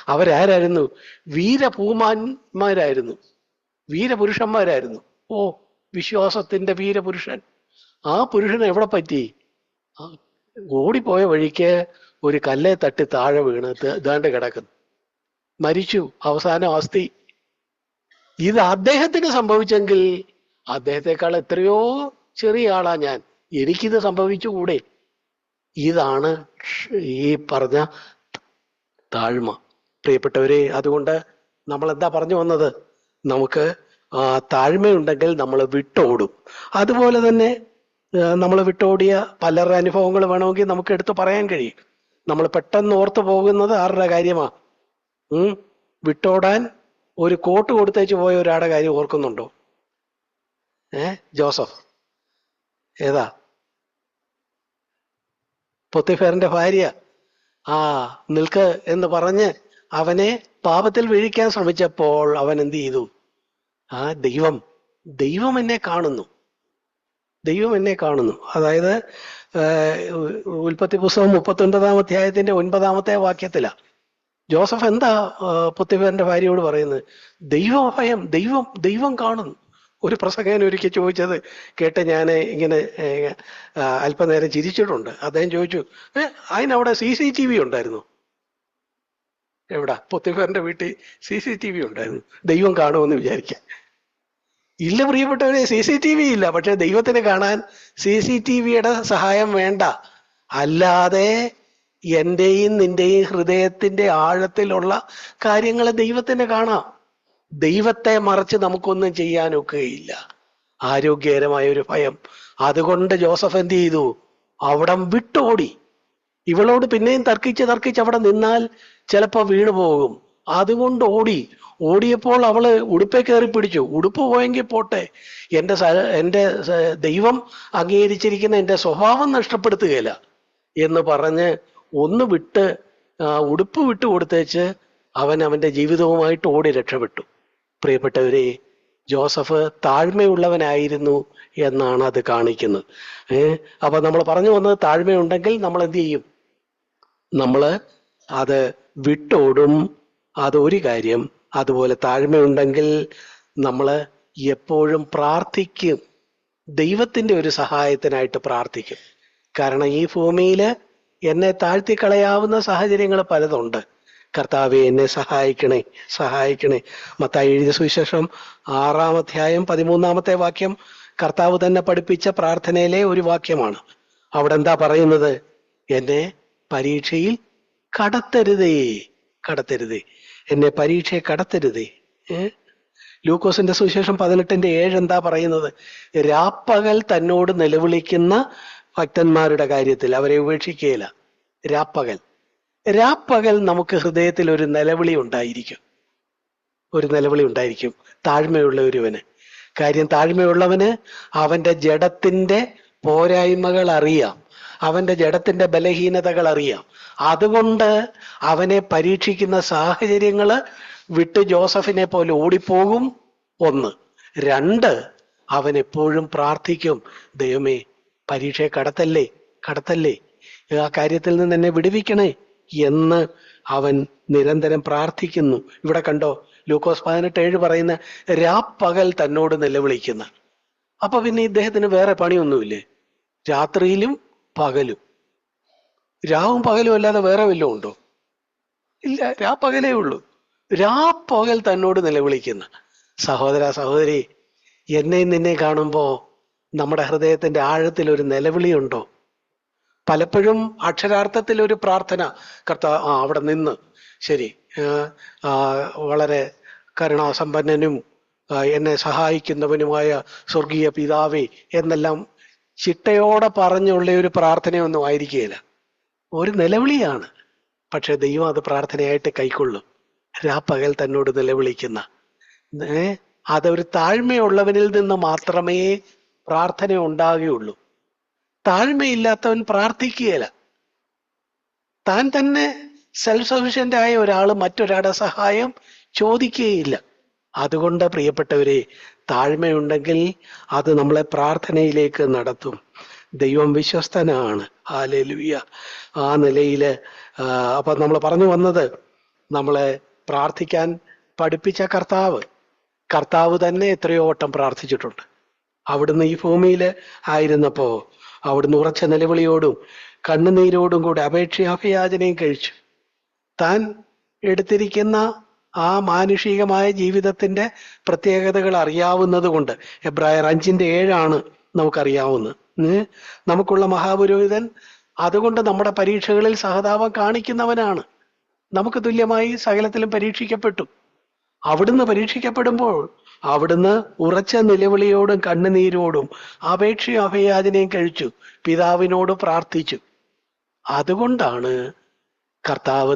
അവരാരായിരുന്നു? വീരഭൂമാന്മാരായിരുന്നു, വീരപുരുഷന്മാരായിരുന്നു. ഓ, വിശ്വാസത്തിന്റെ വീരപുരുഷൻ. ആ പുരുഷൻ എവിടെ പറ്റി? ഓടിപ്പോയ വഴിക്ക് ഒരു കല്ലെ തട്ടി താഴെ വീണ് ദാണ്ട് കിടക്കുന്നു, മരിച്ചു. അവസാനം അസ്ഥി. ഇത് അദ്ദേഹത്തിന് സംഭവിച്ചെങ്കിൽ അദ്ദേഹത്തെക്കാൾ എത്രയോ ചെറിയ ആളാ ഞാൻ, എനിക്കിത് സംഭവിച്ചുകൂടെ? ഇതാണ് ഈ പറഞ്ഞ താഴ്മ, പ്രിയപ്പെട്ടവരെ. അതുകൊണ്ട് നമ്മൾ എന്താ പറഞ്ഞു വന്നത്? നമുക്ക് താഴ്മയുണ്ടെങ്കിൽ നമ്മൾ വിട്ടോടും. അതുപോലെ തന്നെ നമ്മൾ വിട്ടോടിയ പലരുടെ അനുഭവങ്ങൾ വേണമെങ്കിൽ നമുക്ക് എടുത്തു പറയാൻ കഴിയും. നമ്മൾ പെട്ടെന്ന് ഓർത്തു പോകുന്നത് ആരുടെ കാര്യമാ? വിട്ടോടാൻ ഒരു കോട്ട് കൊടുത്തേച്ച് പോയ ഒരാളുടെ കാര്യം ഓർക്കുന്നുണ്ടോ? ജോസഫ്. ഏതാ? പൊത്തിഫേറിന്റെ ഭാര്യ. നിൽക്ക് എന്ന് പറഞ്ഞ് അവനെ പാപത്തിൽ വീഴിക്കാൻ ശ്രമിച്ചപ്പോൾ അവൻ എന്ത് ചെയ്തു? ദൈവം എന്നെ കാണുന്നു, ദൈവം എന്നെ കാണുന്നു. അതായത് ഉൽപ്പത്തി പുസ്തകം 39-ാം അധ്യായത്തിന്റെ 9-ാമത്തെ വാക്യത്തിലാ ജോസഫ് എന്താ പൊത്തിഫേറിന്റെ ഭാര്യയോട് പറയുന്നത്? ദൈവഭയം, ദൈവം കാണുന്നു. ഒരു പ്രസംഗകൻ ഒരിക്കൽ ചോദിച്ചത് കേട്ട് ഞാൻ ഇങ്ങനെ അല്പനേരം ചിരിച്ചിട്ടുണ്ട്. അദ്ദേഹം ചോദിച്ചു, അതിനവിടെ CCTV ഉണ്ടായിരുന്നു? എവിടെ? പൊത്തിഫേറിന്റെ വീട്ടിൽ CCTV ഉണ്ടായിരുന്നു. ദൈവം കാണുമെന്ന് വിചാരിക്കാം. ഇല്ല പ്രിയപ്പെട്ടവരെ, CCTV ഇല്ല. പക്ഷെ ദൈവത്തിന് കാണാൻ CCTVയുടെ സഹായം വേണ്ട. അല്ലാതെ എന്റെയും നിന്റെയും ഹൃദയത്തിന്റെ ആഴത്തിലുള്ള കാര്യങ്ങൾ ദൈവത്തിന് കാണാം. ദൈവത്തെ മറച്ച് നമുക്കൊന്നും ചെയ്യാനൊക്കെയില്ല. ആരോഗ്യകരമായ ഒരു ഭയം. അതുകൊണ്ട് ജോസഫ് എന്ത് ചെയ്തു? അവിടം വിട്ടോടി. ഇവളോട് പിന്നെയും തർക്കിച്ച് അവിടെ നിന്നാൽ ചിലപ്പോൾ വീണു പോകും. അതുകൊണ്ട് ഓടിയപ്പോൾ അവള് ഉടുപ്പെ കയറി പിടിച്ചു. ഉടുപ്പ് പോയെങ്കിൽ പോട്ടെ, എൻ്റെ ദൈവം അംഗീകരിച്ചിരിക്കുന്ന എൻ്റെ സ്വഭാവം നഷ്ടപ്പെടുത്തുകയില്ല എന്ന് പറഞ്ഞ് ഒന്ന് ഉടുപ്പ് വിട്ടു കൊടുത്തേച്ച് അവന്റെ ജീവിതവുമായിട്ട് ഓടി രക്ഷപ്പെട്ടു. പ്രിയപ്പെട്ടവരെ, ജോസഫ് താഴ്മയുള്ളവനായിരുന്നു എന്നാണ് അത് കാണിക്കുന്നത്. അപ്പൊ നമ്മൾ പറഞ്ഞു വന്നത്, താഴ്മയുണ്ടെങ്കിൽ നമ്മൾ എന്ത് ചെയ്യും? നമ്മൾ അത് വിട്ടോടും. അതൊരു കാര്യം. അതുപോലെ താഴ്മയുണ്ടെങ്കിൽ നമ്മൾ എപ്പോഴും പ്രാർത്ഥിക്കും, ദൈവത്തിന്റെ ഒരു സഹായത്തിനായിട്ട് പ്രാർത്ഥിക്കും. കാരണം ഈ ഭൂമിയിൽ എന്നെ താഴ്ത്തിക്കളയാവുന്ന സാഹചര്യങ്ങൾ പലതുണ്ട്. കർത്താവെ, എന്നെ സഹായിക്കണേ. മത്തായി എഴുതിയ സുവിശേഷം 6-ാം അധ്യായം 13-ാമത്തെ വാക്യം കർത്താവ് തന്നെ പഠിപ്പിച്ച പ്രാർത്ഥനയിലെ ഒരു വാക്യമാണ്. അവിടെ എന്താ പറയുന്നത്? എന്നെ പരീക്ഷയിൽ കടത്തരുതേ, എന്നെ പരീക്ഷയെ കടത്തരുതേ. ലൂക്കോസിന്റെ സുവിശേഷം 18-7 എന്താ പറയുന്നത്? രാപ്പകൽ തന്നോട് നിലവിളിക്കുന്ന ഭക്തന്മാരുടെ കാര്യത്തിൽ അവരെ ഉപേക്ഷിക്കുകയില്ല. രാപ്പകൽ നമുക്ക് ഹൃദയത്തിൽ ഒരു നിലവിളി ഉണ്ടായിരിക്കും, താഴ്മയുള്ള ഒരുവന്. കാര്യം, താഴ്മയുള്ളവന് അവന്റെ ജഡത്തിന്റെ പോരായ്മകൾ അറിയാം, അവന്റെ ജഡത്തിന്റെ ബലഹീനതകൾ അറിയാം. അതുകൊണ്ട് അവനെ പരീക്ഷിക്കുന്ന സാഹചര്യങ്ങള് വിട്ട് ജോസഫിനെ പോലെ ഓടിപ്പോകും. 1. 2, അവൻ എപ്പോഴും പ്രാർത്ഥിക്കും, ദൈവമേ പരീക്ഷയെ കടത്തല്ലേ, ആ കാര്യത്തിൽ നിന്ന് എന്നെ വിടുവിക്കണേ എന്ന് അവൻ നിരന്തരം പ്രാർത്ഥിക്കുന്നു. ഇവിടെ കണ്ടോ, ലൂക്കോസ് 18:7 പറയുന്ന രാപ്പകൽ തന്നോട് നിലവിളിക്കുന്ന. അപ്പൊ പിന്നെ ഇദ്ദേഹത്തിന് വേറെ പണിയൊന്നുമില്ലേ? രാത്രിയിലും പകലും, രാവും പകലും അല്ലാതെ വേറെ വല്ലതും ഉണ്ടോ? ഇല്ല, രാപ്പകലേ ഉള്ളൂ. രാപ്പകൽ തന്നോട് നിലവിളിക്കുന്ന സഹോദര സഹോദരി, എന്നെയും നിന്നെ കാണുമ്പോ നമ്മുടെ ഹൃദയത്തിന്റെ ആഴത്തിൽ ഒരു നിലവിളിയുണ്ടോ? പലപ്പോഴും അക്ഷരാർത്ഥത്തിൽ ഒരു പ്രാർത്ഥന, അവിടെ നിന്ന് ശരി, വളരെ കരുണാസമ്പന്നനും എന്നെ സഹായിക്കുന്നവനുമായ സ്വർഗീയ പിതാവേ എന്നെല്ലാം ചിട്ടയോടെ പറഞ്ഞുള്ള ഒരു പ്രാർത്ഥനയൊന്നും ആയിരിക്കുകയില്ല. ഒരു നിലവിളിയാണ്. പക്ഷെ ദൈവം അത് പ്രാർത്ഥനയായിട്ട് കൈക്കൊള്ളും. രാപ്പകൽ തന്നോട് നിലവിളിക്കുന്ന, അതൊരു താഴ്മയുള്ളവനിൽ നിന്ന് മാത്രമേ പ്രാർത്ഥന ഉണ്ടാകുകയുള്ളൂ. താഴ്മയില്ലാത്തവൻ പ്രാർത്ഥിക്കുകയില്ല. താൻ തന്നെ സെൽഫ് സഫിഷ്യന്റ് ആയ ഒരാൾ മറ്റൊരാളുടെ സഹായം ചോദിക്കുകയില്ല. അതുകൊണ്ട് പ്രിയപ്പെട്ടവരെ, താഴ്മയുണ്ടെങ്കിൽ അത് നമ്മളെ പ്രാർത്ഥനയിലേക്ക് നടത്തും. ദൈവം വിശ്വസ്തനാണ്. ഹല്ലേലൂയ. ആ നിലയില് അപ്പൊ നമ്മൾ പറഞ്ഞു വന്നത്, നമ്മളെ പ്രാർത്ഥിക്കാൻ പഠിപ്പിച്ച കർത്താവ് തന്നെ എത്രയോ വട്ടം പ്രാർത്ഥിച്ചിട്ടുണ്ട്. അവിടുന്ന് ഈ ഭൂമിയിൽ ആയിരുന്നപ്പോ അവിടുന്ന് ഉറച്ച നിലവിളിയോടും കണ്ണുനീരോടും കൂടി അഭയാചനയും കഴിച്ചു. താൻ എടുത്തിരിക്കുന്ന ആ മാനുഷികമായ ജീവിതത്തിന്റെ പ്രത്യേകതകൾ അറിയാവുന്നത് കൊണ്ട്, എബ്രായർ 5:7 നമുക്കറിയാവുന്നത്. നമുക്കുള്ള മഹാപുരോഹിതൻ അതുകൊണ്ട് നമ്മുടെ പരീക്ഷകളിൽ സഹതാപം കാണിക്കുന്നവനാണ്. നമുക്ക് തുല്യമായി സകലത്തിലും പരീക്ഷിക്കപ്പെട്ടു. അവിടുന്ന് പരീക്ഷിക്കപ്പെടുമ്പോൾ അവിടുന്ന് ഉറച്ച നിലവിളിയോടും കണ്ണുനീരോടും അഭയാചനയും കഴിച്ചു, പിതാവിനോട് പ്രാർത്ഥിച്ചു. അതുകൊണ്ടാണ് കർത്താവ്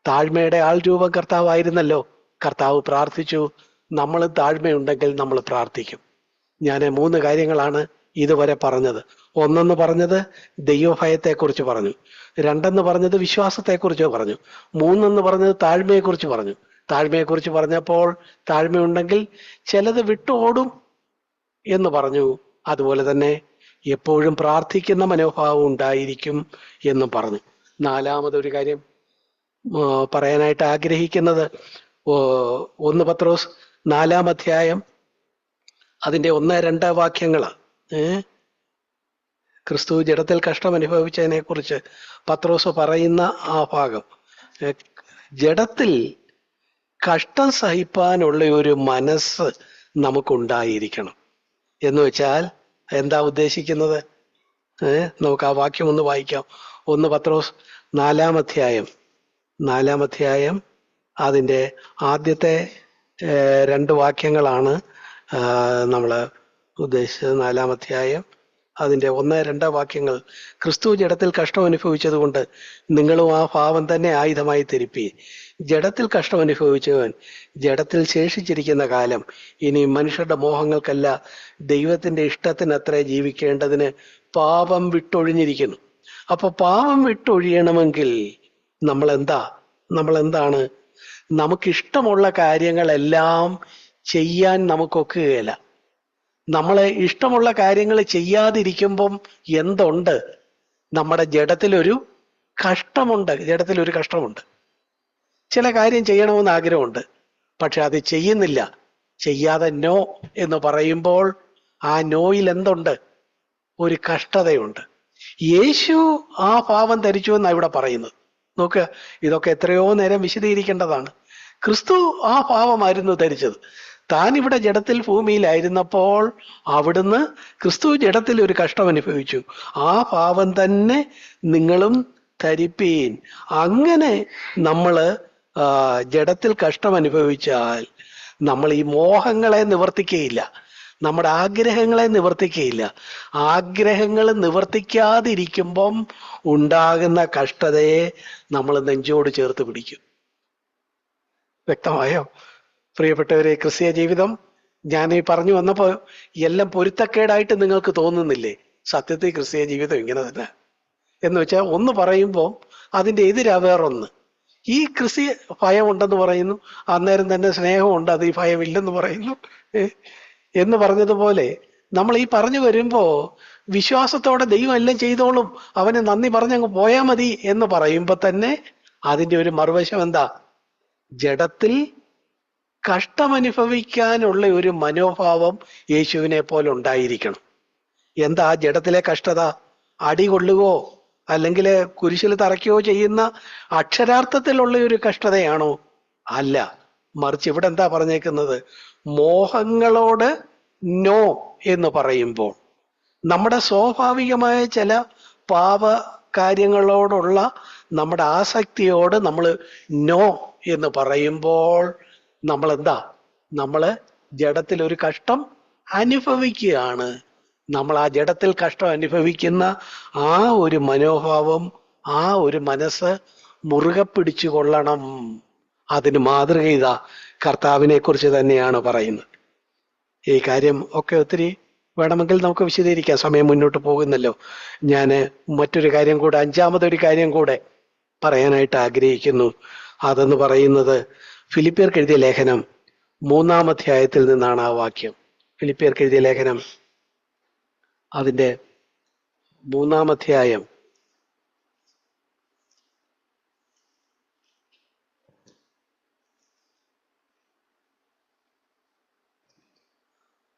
താഴ്മയുടെ ആൾരൂപം കർത്താവായിരുന്നല്ലോ. കർത്താവ് പ്രാർത്ഥിച്ചു. നമ്മൾ താഴ്മയുണ്ടെങ്കിൽ നമ്മൾ പ്രാർത്ഥിക്കും. ഞാൻ 3 കാര്യങ്ങളാണ് ഇതുവരെ പറഞ്ഞത്. ഒന്നെന്ന് പറഞ്ഞത് ദൈവഭയത്തെക്കുറിച്ച് പറഞ്ഞു, 2 പറഞ്ഞത് വിശ്വാസത്തെക്കുറിച്ച് പറഞ്ഞു, 3 പറഞ്ഞത് താഴ്മയെക്കുറിച്ച് പറഞ്ഞു. താഴ്മയെക്കുറിച്ച് പറഞ്ഞപ്പോൾ താഴ്മയുണ്ടെങ്കിൽ ചിലത് വിട്ടോടും എന്ന് പറഞ്ഞു. അതുപോലെ തന്നെ എപ്പോഴും പ്രാർത്ഥിക്കുന്ന മനോഭാവം ഉണ്ടായിരിക്കും എന്നും പറഞ്ഞു. 4മതൊരു കാര്യം പറയാനായിട്ട് ആഗ്രഹിക്കുന്നത്, 1 പത്രോസ് 4 അധ്യായം അതിന്റെ 1-2 വാക്യങ്ങളാണ്. ക്രിസ്തു ജഡത്തിൽ കഷ്ടം അനുഭവിച്ചതിനെ കുറിച്ച് പത്രോസ് പറയുന്ന ആ ഭാഗം. ജഡത്തിൽ കഷ്ടം സഹിപ്പാനുള്ള ഒരു മനസ്സ് നമുക്കുണ്ടായിരിക്കണം എന്ന് വെച്ചാൽ എന്താ ഉദ്ദേശിക്കുന്നത്? നമുക്ക് ആ വാക്യം ഒന്ന് വായിക്കാം. 1 പത്രോസ് 4 അധ്യായം അതിൻ്റെ ആദ്യത്തെ 2 വാക്യങ്ങളാണ് നമ്മൾ ഉദ്ദേശിച്ചത്. 4 അധ്യായം അതിൻ്റെ 1-2 വാക്യങ്ങൾ. ക്രിസ്തു ജഡത്തിൽ കഷ്ടം അനുഭവിച്ചത് കൊണ്ട് നിങ്ങളും ആ ഭാവം തന്നെ ആയുധമായി ധരിപ്പീൻ. ജഡത്തിൽ കഷ്ടം അനുഭവിച്ചവൻ ജഡത്തിൽ ശേഷിച്ചിരിക്കുന്ന കാലം ഇനി മനുഷ്യരുടെ മോഹങ്ങൾക്കല്ല ദൈവത്തിന്റെ ഇഷ്ടത്തിനത്രേ ജീവിക്കേണ്ടതിന് പാപം വിട്ടൊഴിഞ്ഞിരിക്കുന്നു. അപ്പൊ പാപം വിട്ടൊഴിയണമെങ്കിൽ നമ്മളെന്താണ്? നമുക്കിഷ്ടമുള്ള കാര്യങ്ങളെല്ലാം ചെയ്യാൻ നമുക്കൊക്കുകയില്ല. നമ്മളെ ഇഷ്ടമുള്ള കാര്യങ്ങൾ ചെയ്യാതിരിക്കുമ്പം എന്തുണ്ട്? നമ്മുടെ ജഡത്തിലൊരു കഷ്ടമുണ്ട്. ചില കാര്യം ചെയ്യണമെന്ന് ആഗ്രഹമുണ്ട്, പക്ഷെ അത് ചെയ്യുന്നില്ല. ചെയ്യാതെ നോ എന്ന് പറയുമ്പോൾ ആ നോയിൽ എന്തുണ്ട്? ഒരു കഷ്ടതയുണ്ട്. യേശു ആ പാപം ധരിച്ചു എന്നാണ് ഇവിടെ പറയുന്നത്. നോക്കുക, ഇതൊക്കെ എത്രയോ നേരം വിശദീകരിക്കേണ്ടതാണ്. ക്രിസ്തു ആ പാപമായിരുന്നു ധരിച്ചത്. താൻ ഇവിടെ ജഡത്തിൽ ഭൂമിയിലായിരുന്നപ്പോൾ അവിടുന്ന് ക്രിസ്തു ജഡത്തിൽ ഒരു കഷ്ടം അനുഭവിച്ചു. ആ പാപം തന്നെ നിങ്ങളും ധരിപ്പീൻ. അങ്ങനെ നമ്മള് ജഡത്തിൽ കഷ്ടം അനുഭവിച്ചാൽ നമ്മൾ ഈ മോഹങ്ങളെ നിവർത്തിക്കുകയില്ല, നമ്മുടെ ആഗ്രഹങ്ങളെ നിവർത്തിക്കുകയില്ല. ആഗ്രഹങ്ങൾ നിവർത്തിക്കാതിരിക്കുമ്പം ഉണ്ടാകുന്ന കഷ്ടതയെ നമ്മൾ നെഞ്ചോട് ചേർത്ത് പിടിക്കും. വ്യക്തമായോ പ്രിയപ്പെട്ടവരെ? ക്രിസ്തീയ ജീവിതം ഞാൻ ഈ പറഞ്ഞു വന്നപ്പോൾ എല്ലാം പൊരുത്തക്കേടായിട്ട് നിങ്ങൾക്ക് തോന്നുന്നില്ലേ? സത്യത്തിൽ ക്രിസ്തീയ ജീവിതം ഇങ്ങനെ തന്നെ എന്ന് വെച്ചാൽ, ഒന്ന് പറയുമ്പോൾ അതിൻ്റെ എതിരാ വേറൊന്ന്. ഈ ക്രിസ്തീയ ഭയം ഉണ്ടെന്ന് പറയുന്നു, അന്നേരം തന്നെ സ്നേഹമുണ്ട്, അത് ഈ ഭയമില്ലെന്ന് പറയുന്നു. എന്ന് പറഞ്ഞതുപോലെ നമ്മൾ ഈ പറഞ്ഞു വരുമ്പോ വിശ്വാസത്തോടെ ദൈവം എല്ലാം ചെയ്തോളും, അവന് നന്ദി പറഞ്ഞങ്ങ് പോയാ മതി എന്ന് പറയുമ്പോ തന്നെ അതിന്റെ ഒരു മറുവശം എന്താ? ജഡത്തിൽ കഷ്ടമനുഭവിക്കാനുള്ള ഒരു മനോഭാവം യേശുവിനെ പോലെ ഉണ്ടായിരിക്കണം. എന്താ ജഡത്തിലെ കഷ്ടത? അടി കൊള്ളുകയോ അല്ലെങ്കിൽ കുരിശിൽ തറയ്ക്കുകയോ ചെയ്യുന്ന അക്ഷരാർത്ഥത്തിലുള്ള ഒരു കഷ്ടതയാണോ? അല്ല. മറിച്ച് ഇവിടെ എന്താ പറഞ്ഞേക്കുന്നത്? മോഹങ്ങളോട് നോ എന്ന് പറയുമ്പോൾ, നമ്മുടെ സ്വാഭാവികമായ ചില പാപ കാര്യങ്ങളോടുള്ള നമ്മുടെ ആസക്തിയോട് നമ്മൾ നോ എന്ന് പറയുമ്പോൾ നമ്മൾ ജഡത്തിൽ ഒരു കഷ്ടം അനുഭവിക്കുകയാണ്. നമ്മൾ ആ ജഡത്തിൽ കഷ്ടം അനുഭവിക്കുന്ന ആ ഒരു മനോഭാവം, ആ ഒരു മനസ്സ് മുറുകെ പിടിച്ചു കൊള്ളണം. അതിന് മാതൃക ഇതാ കർത്താവിനെ കുറിച്ച് തന്നെയാണ് പറയുന്നത്. ഈ കാര്യം ഒക്കെ ഒത്തിരി വേണമെങ്കിൽ നമുക്ക് വിശദീകരിക്കാം, സമയം മുന്നോട്ട് പോകുന്നല്ലോ. ഞാൻ മറ്റൊരു കാര്യം കൂടെ, 5-മതൊരു കാര്യം കൂടെ പറയാനായിട്ട് ആഗ്രഹിക്കുന്നു. അതെന്ന് പറയുന്നത് ഫിലിപ്പിയർക്ക് എഴുതിയ ലേഖനം 3-ാം അധ്യായത്തിൽ നിന്നാണ് ആ വാക്യം. ഫിലിപ്പിയർക്ക് എഴുതിയ ലേഖനം അതിൻ്റെ 3-ാം അധ്യായം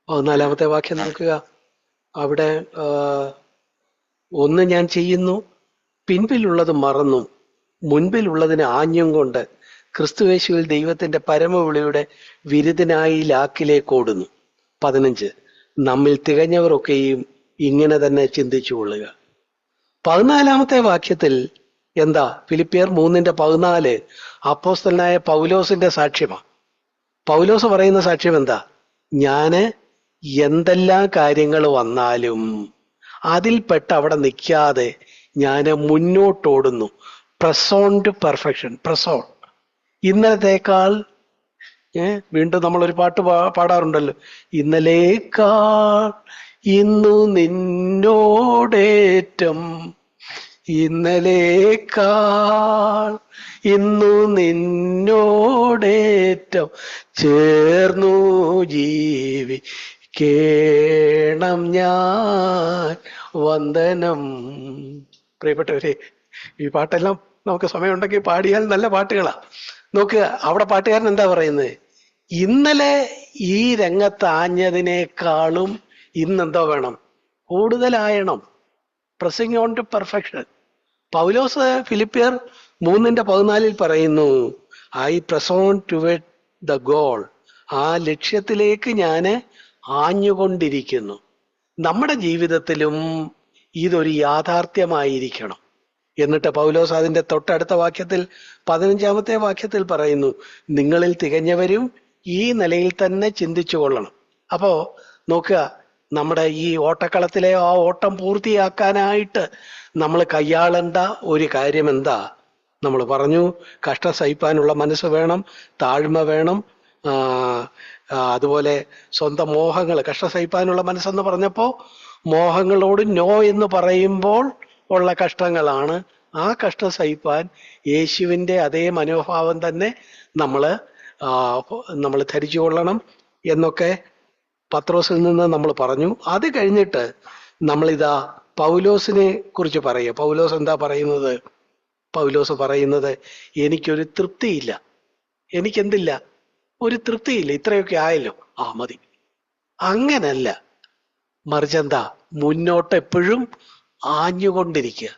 14-ാമത്തെ വാക്യം നോക്കുക. അവിടെ ഒന്ന് ഞാൻ ചെയ്യുന്നു, പിൻപിലുള്ളത് മറന്നും മുൻപിലുള്ളതിന് ആഞ്ഞും കൊണ്ട് ക്രിസ്തുയേശുവിൽ ദൈവത്തിന്റെ പരമവിളിയുടെ വിരുദ്ധനായി ലാക്കിലേക്ക് ഓടുന്നു. 15 നമ്മിൽ തികഞ്ഞവരൊക്കെയും ഇങ്ങനെ തന്നെ ചിന്തിച്ചു കൊള്ളുക. 14-ാമത്തെ വാക്യത്തിൽ എന്താ? ഫിലിപ്പിയർ 3:14 അപ്പോസ്തലനായ പൗലോസിന്റെ സാക്ഷ്യമാണ്. പൗലോസ് പറയുന്ന സാക്ഷ്യം എന്താ? ഞാന് എന്തെല്ലാം കാര്യങ്ങൾ വന്നാലും അതിൽപ്പെട്ട് അവിടെ നിൽക്കാതെ ഞാൻ മുന്നോട്ടോടുന്നു. Press on to perfection. Press on. ഇന്നലത്തേക്കാൾ വീണ്ടും നമ്മളൊരു പാട്ട് പാടാറുണ്ടല്ലോ, ഇന്നലേക്കാൾ ഇന്നു നിന്നോടേറ്റം, ഇന്നലേക്കാൾ ഇന്നു നിന്നോടേറ്റം ചേർന്നു ജീവിക്കേണം ഞാൻ വന്ദനം. പ്രിയപ്പെട്ടവരെ, ഈ പാട്ടെല്ലാം നമുക്ക് സമയമുണ്ടെങ്കിൽ പാടിയാൽ നല്ല പാട്ടുകളാ. നോക്കുക, അവിടെ പാട്ടുകാരൻ എന്താ പറയുന്നത്? ഇന്നലെ ഈ രംഗത്താഞ്ഞതിനേക്കാളും ഇന്നെന്തോ വേണം? കൂടുതലായണം. Pressing on to perfection. പൗലോസ് ഫിലിപ്പിയർ 3:14 പറയുന്നു, I press on toward the goal. ആ ലക്ഷ്യത്തിലേക്ക് ഞാൻ ആഞ്ഞുകൊണ്ടിരിക്കുന്നു. നമ്മുടെ ജീവിതത്തിലും ഇതൊരു യാഥാർത്ഥ്യമായിരിക്കണം. എന്നിട്ട് പൗലോസ് അതിന്റെ തൊട്ടടുത്ത വാക്യത്തിൽ 15-ാമത്തെ വാക്യത്തിൽ പറയുന്നു, നിങ്ങളിൽ തികഞ്ഞവരും ഈ നിലയിൽ തന്നെ ചിന്തിച്ചു കൊള്ളണം. അപ്പോ നോക്കുക, നമ്മുടെ ഈ ഓട്ടക്കളത്തിലെ ആ ഓട്ടം പൂർത്തിയാക്കാനായിട്ട് നമ്മൾ കൈയാളേണ്ട ഒരു കാര്യം എന്താ? നമ്മൾ പറഞ്ഞു, കഷ്ടം സഹിപ്പാനുള്ള മനസ്സ് വേണം, താഴ്മ വേണം, അതുപോലെ സ്വന്തം മോഹങ്ങൾ. കഷ്ടം സഹിപ്പാനുള്ള മനസ്സെന്ന് പറഞ്ഞപ്പോൾ മോഹങ്ങളോട് നോ എന്ന് പറയുമ്പോൾ ഉള്ള കഷ്ടങ്ങളാണ്. ആ കഷ്ടം സഹിപ്പാൻ യേശുവിൻ്റെ അതേ മനോഭാവം തന്നെ നമ്മൾ ധരിച്ചു കൊള്ളണം എന്നൊക്കെ പത്രോസിൽ നിന്ന് നമ്മൾ പറഞ്ഞു. അത് കഴിഞ്ഞിട്ട് നമ്മളിതാ പൗലോസിനെ കുറിച്ച് പറയുക. പൗലോസ് എന്താ പറയുന്നത്? പൗലോസ് പറയുന്നത്, എനിക്കൊരു തൃപ്തിയില്ല. എനിക്കെന്തില്ല? ഒരു തൃപ്തിയില്ല. ഇത്രയൊക്കെ ആയല്ലോ, മതി. അങ്ങനല്ല, മറിച്ചെന്താ? മുന്നോട്ട് എപ്പോഴും ആഞ്ഞുകൊണ്ടിരിക്കുക.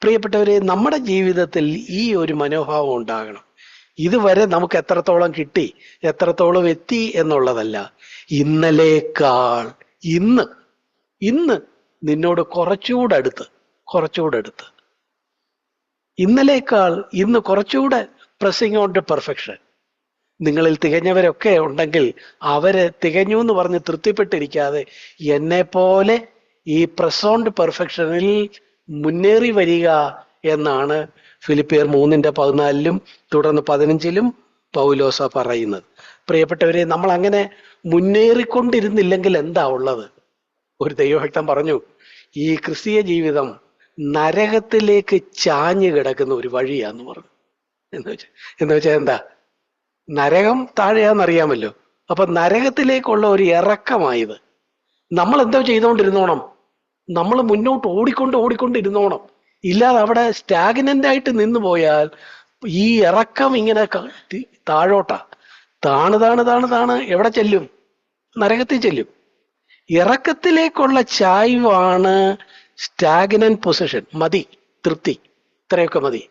പ്രിയപ്പെട്ടവരെ, നമ്മുടെ ജീവിതത്തിൽ ഈ ഒരു മനോഭാവം ഉണ്ടാകണം. ഇതുവരെ നമുക്ക് എത്രത്തോളം കിട്ടി, എത്രത്തോളം എത്തി എന്നുള്ളതല്ല, ഇന്നലേക്കാൾ ഇന്ന് നിന്നോട് കുറച്ചുകൂടെ അടുത്ത്, ഇന്നലേക്കാൾ ഇന്ന് കുറച്ചുകൂടെ പ്രസിംഗ് ഓൺ ടു പെർഫെക്ഷൻ. നിങ്ങളിൽ തികഞ്ഞവരൊക്കെ ഉണ്ടെങ്കിൽ അവര് തികഞ്ഞു എന്ന് പറഞ്ഞ് തൃപ്തിപ്പെട്ടിരിക്കാതെ എന്നെ പോലെ ഈ പ്രസ് ഓൺ ടു പെർഫെക്ഷനിൽ മുന്നേറി വരിക എന്നാണ് ഫിലിപ്പിയർ 3:14 തുടർന്ന് 15 പൗലോസ പറയുന്നത്. പ്രിയപ്പെട്ടവരെ, നമ്മൾ അങ്ങനെ മുന്നേറിക്കൊണ്ടിരുന്നില്ലെങ്കിൽ എന്താ ഉള്ളത്? ഒരു ദൈവഭക്തൻ പറഞ്ഞു, ഈ ക്രിസ്തീയ ജീവിതം നരകത്തിലേക്ക് ചാഞ്ഞു കിടക്കുന്ന ഒരു വഴിയാന്ന് പറഞ്ഞു. എന്ന് വെച്ചാൽ എന്താ? നരകം താഴെയാന്നറിയാമല്ലോ. അപ്പൊ നരകത്തിലേക്കുള്ള ഒരു ഇറക്കമായത്. നമ്മൾ എന്തോ ചെയ്തുകൊണ്ടിരുന്നോണം? നമ്മൾ മുന്നോട്ട് ഓടിക്കൊണ്ടിരുന്നോണം. ഇല്ലാതെ അവിടെ സ്റ്റാഗ്നന്റ് ആയിട്ട് നിന്ന് പോയാൽ ഈ ഇറക്കം ഇങ്ങനെ താഴോട്ടാ. താണ് എവിടെ ചെല്ലും? നരകത്തിൽ ചെല്ലും. ഇറക്കത്തിലേക്കുള്ള ചായ്വാണ് സ്റ്റാഗ്നന്റ് പൊസിഷൻ. മതി, തൃപ്തി, ഇത്രയൊക്കെ മതി.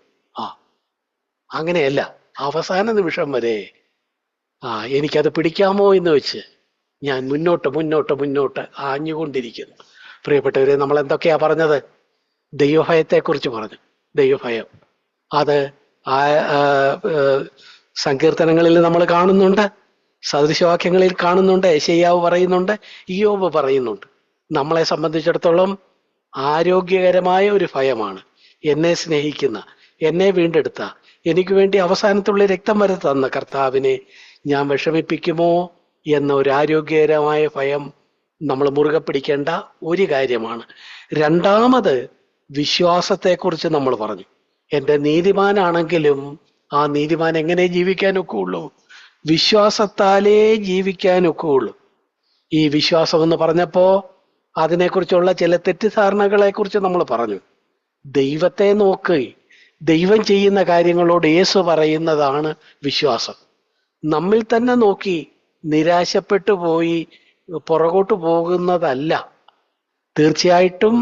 അങ്ങനെയല്ല. അവസാന നിമിഷം വരെ എനിക്കത് പിടിക്കാമോ എന്ന് വെച്ച് ഞാൻ മുന്നോട്ട് ആഞ്ഞുകൊണ്ടിരിക്കുന്നു. പ്രിയപ്പെട്ടവരെ, നമ്മൾ എന്തൊക്കെയാ പറഞ്ഞത്? ദൈവഭയത്തെക്കുറിച്ച് പറഞ്ഞു. ദൈവഭയം അത് സങ്കീർത്തനങ്ങളിൽ നമ്മൾ കാണുന്നുണ്ട്, സദൃശവാക്യങ്ങളിൽ കാണുന്നുണ്ട്, യെശയ്യാവ് പറയുന്നുണ്ട്, ഇയ്യോബ് പറയുന്നുണ്ട്. നമ്മളെ സംബന്ധിച്ചിടത്തോളം ആരോഗ്യകരമായ ഒരു ഭയമാണ്. എന്നെ സ്നേഹിക്കുന്ന, എന്നെ വീണ്ടെടുത്ത, എനിക്ക് വേണ്ടി അവസാനത്തുള്ള രക്തം വരെ തന്ന കർത്താവിനെ ഞാൻ വിഷമിപ്പിക്കുമോ എന്ന ഒരു ആരോഗ്യകരമായ ഭയം നമ്മൾ മുറുകെ പിടിക്കേണ്ട ഒരു കാര്യമാണ്. രണ്ടാമത്, വിശ്വാസത്തെക്കുറിച്ച് നമ്മൾ പറഞ്ഞു. എൻ്റെ നീതിമാനാണെങ്കിലും ആ നീതിമാൻ എങ്ങനെ ജീവിക്കാനൊക്കെ ഉള്ളൂ? വിശ്വാസത്താലേ ജീവിക്കാനൊക്കെ ഉള്ളൂ. ഈ വിശ്വാസം എന്ന് പറഞ്ഞപ്പോ അതിനെക്കുറിച്ചുള്ള ചില തെറ്റിദ്ധാരണകളെ കുറിച്ച് നമ്മൾ പറഞ്ഞു. ദൈവത്തെ നോക്കി ദൈവം ചെയ്യുന്ന കാര്യങ്ങളോട് യേശു പറയുന്നതാണ് വിശ്വാസം. നമ്മിൽ തന്നെ നോക്കി നിരാശപ്പെട്ടു പോയി പുറകോട്ട് പോകുന്നതല്ല. തീർച്ചയായിട്ടും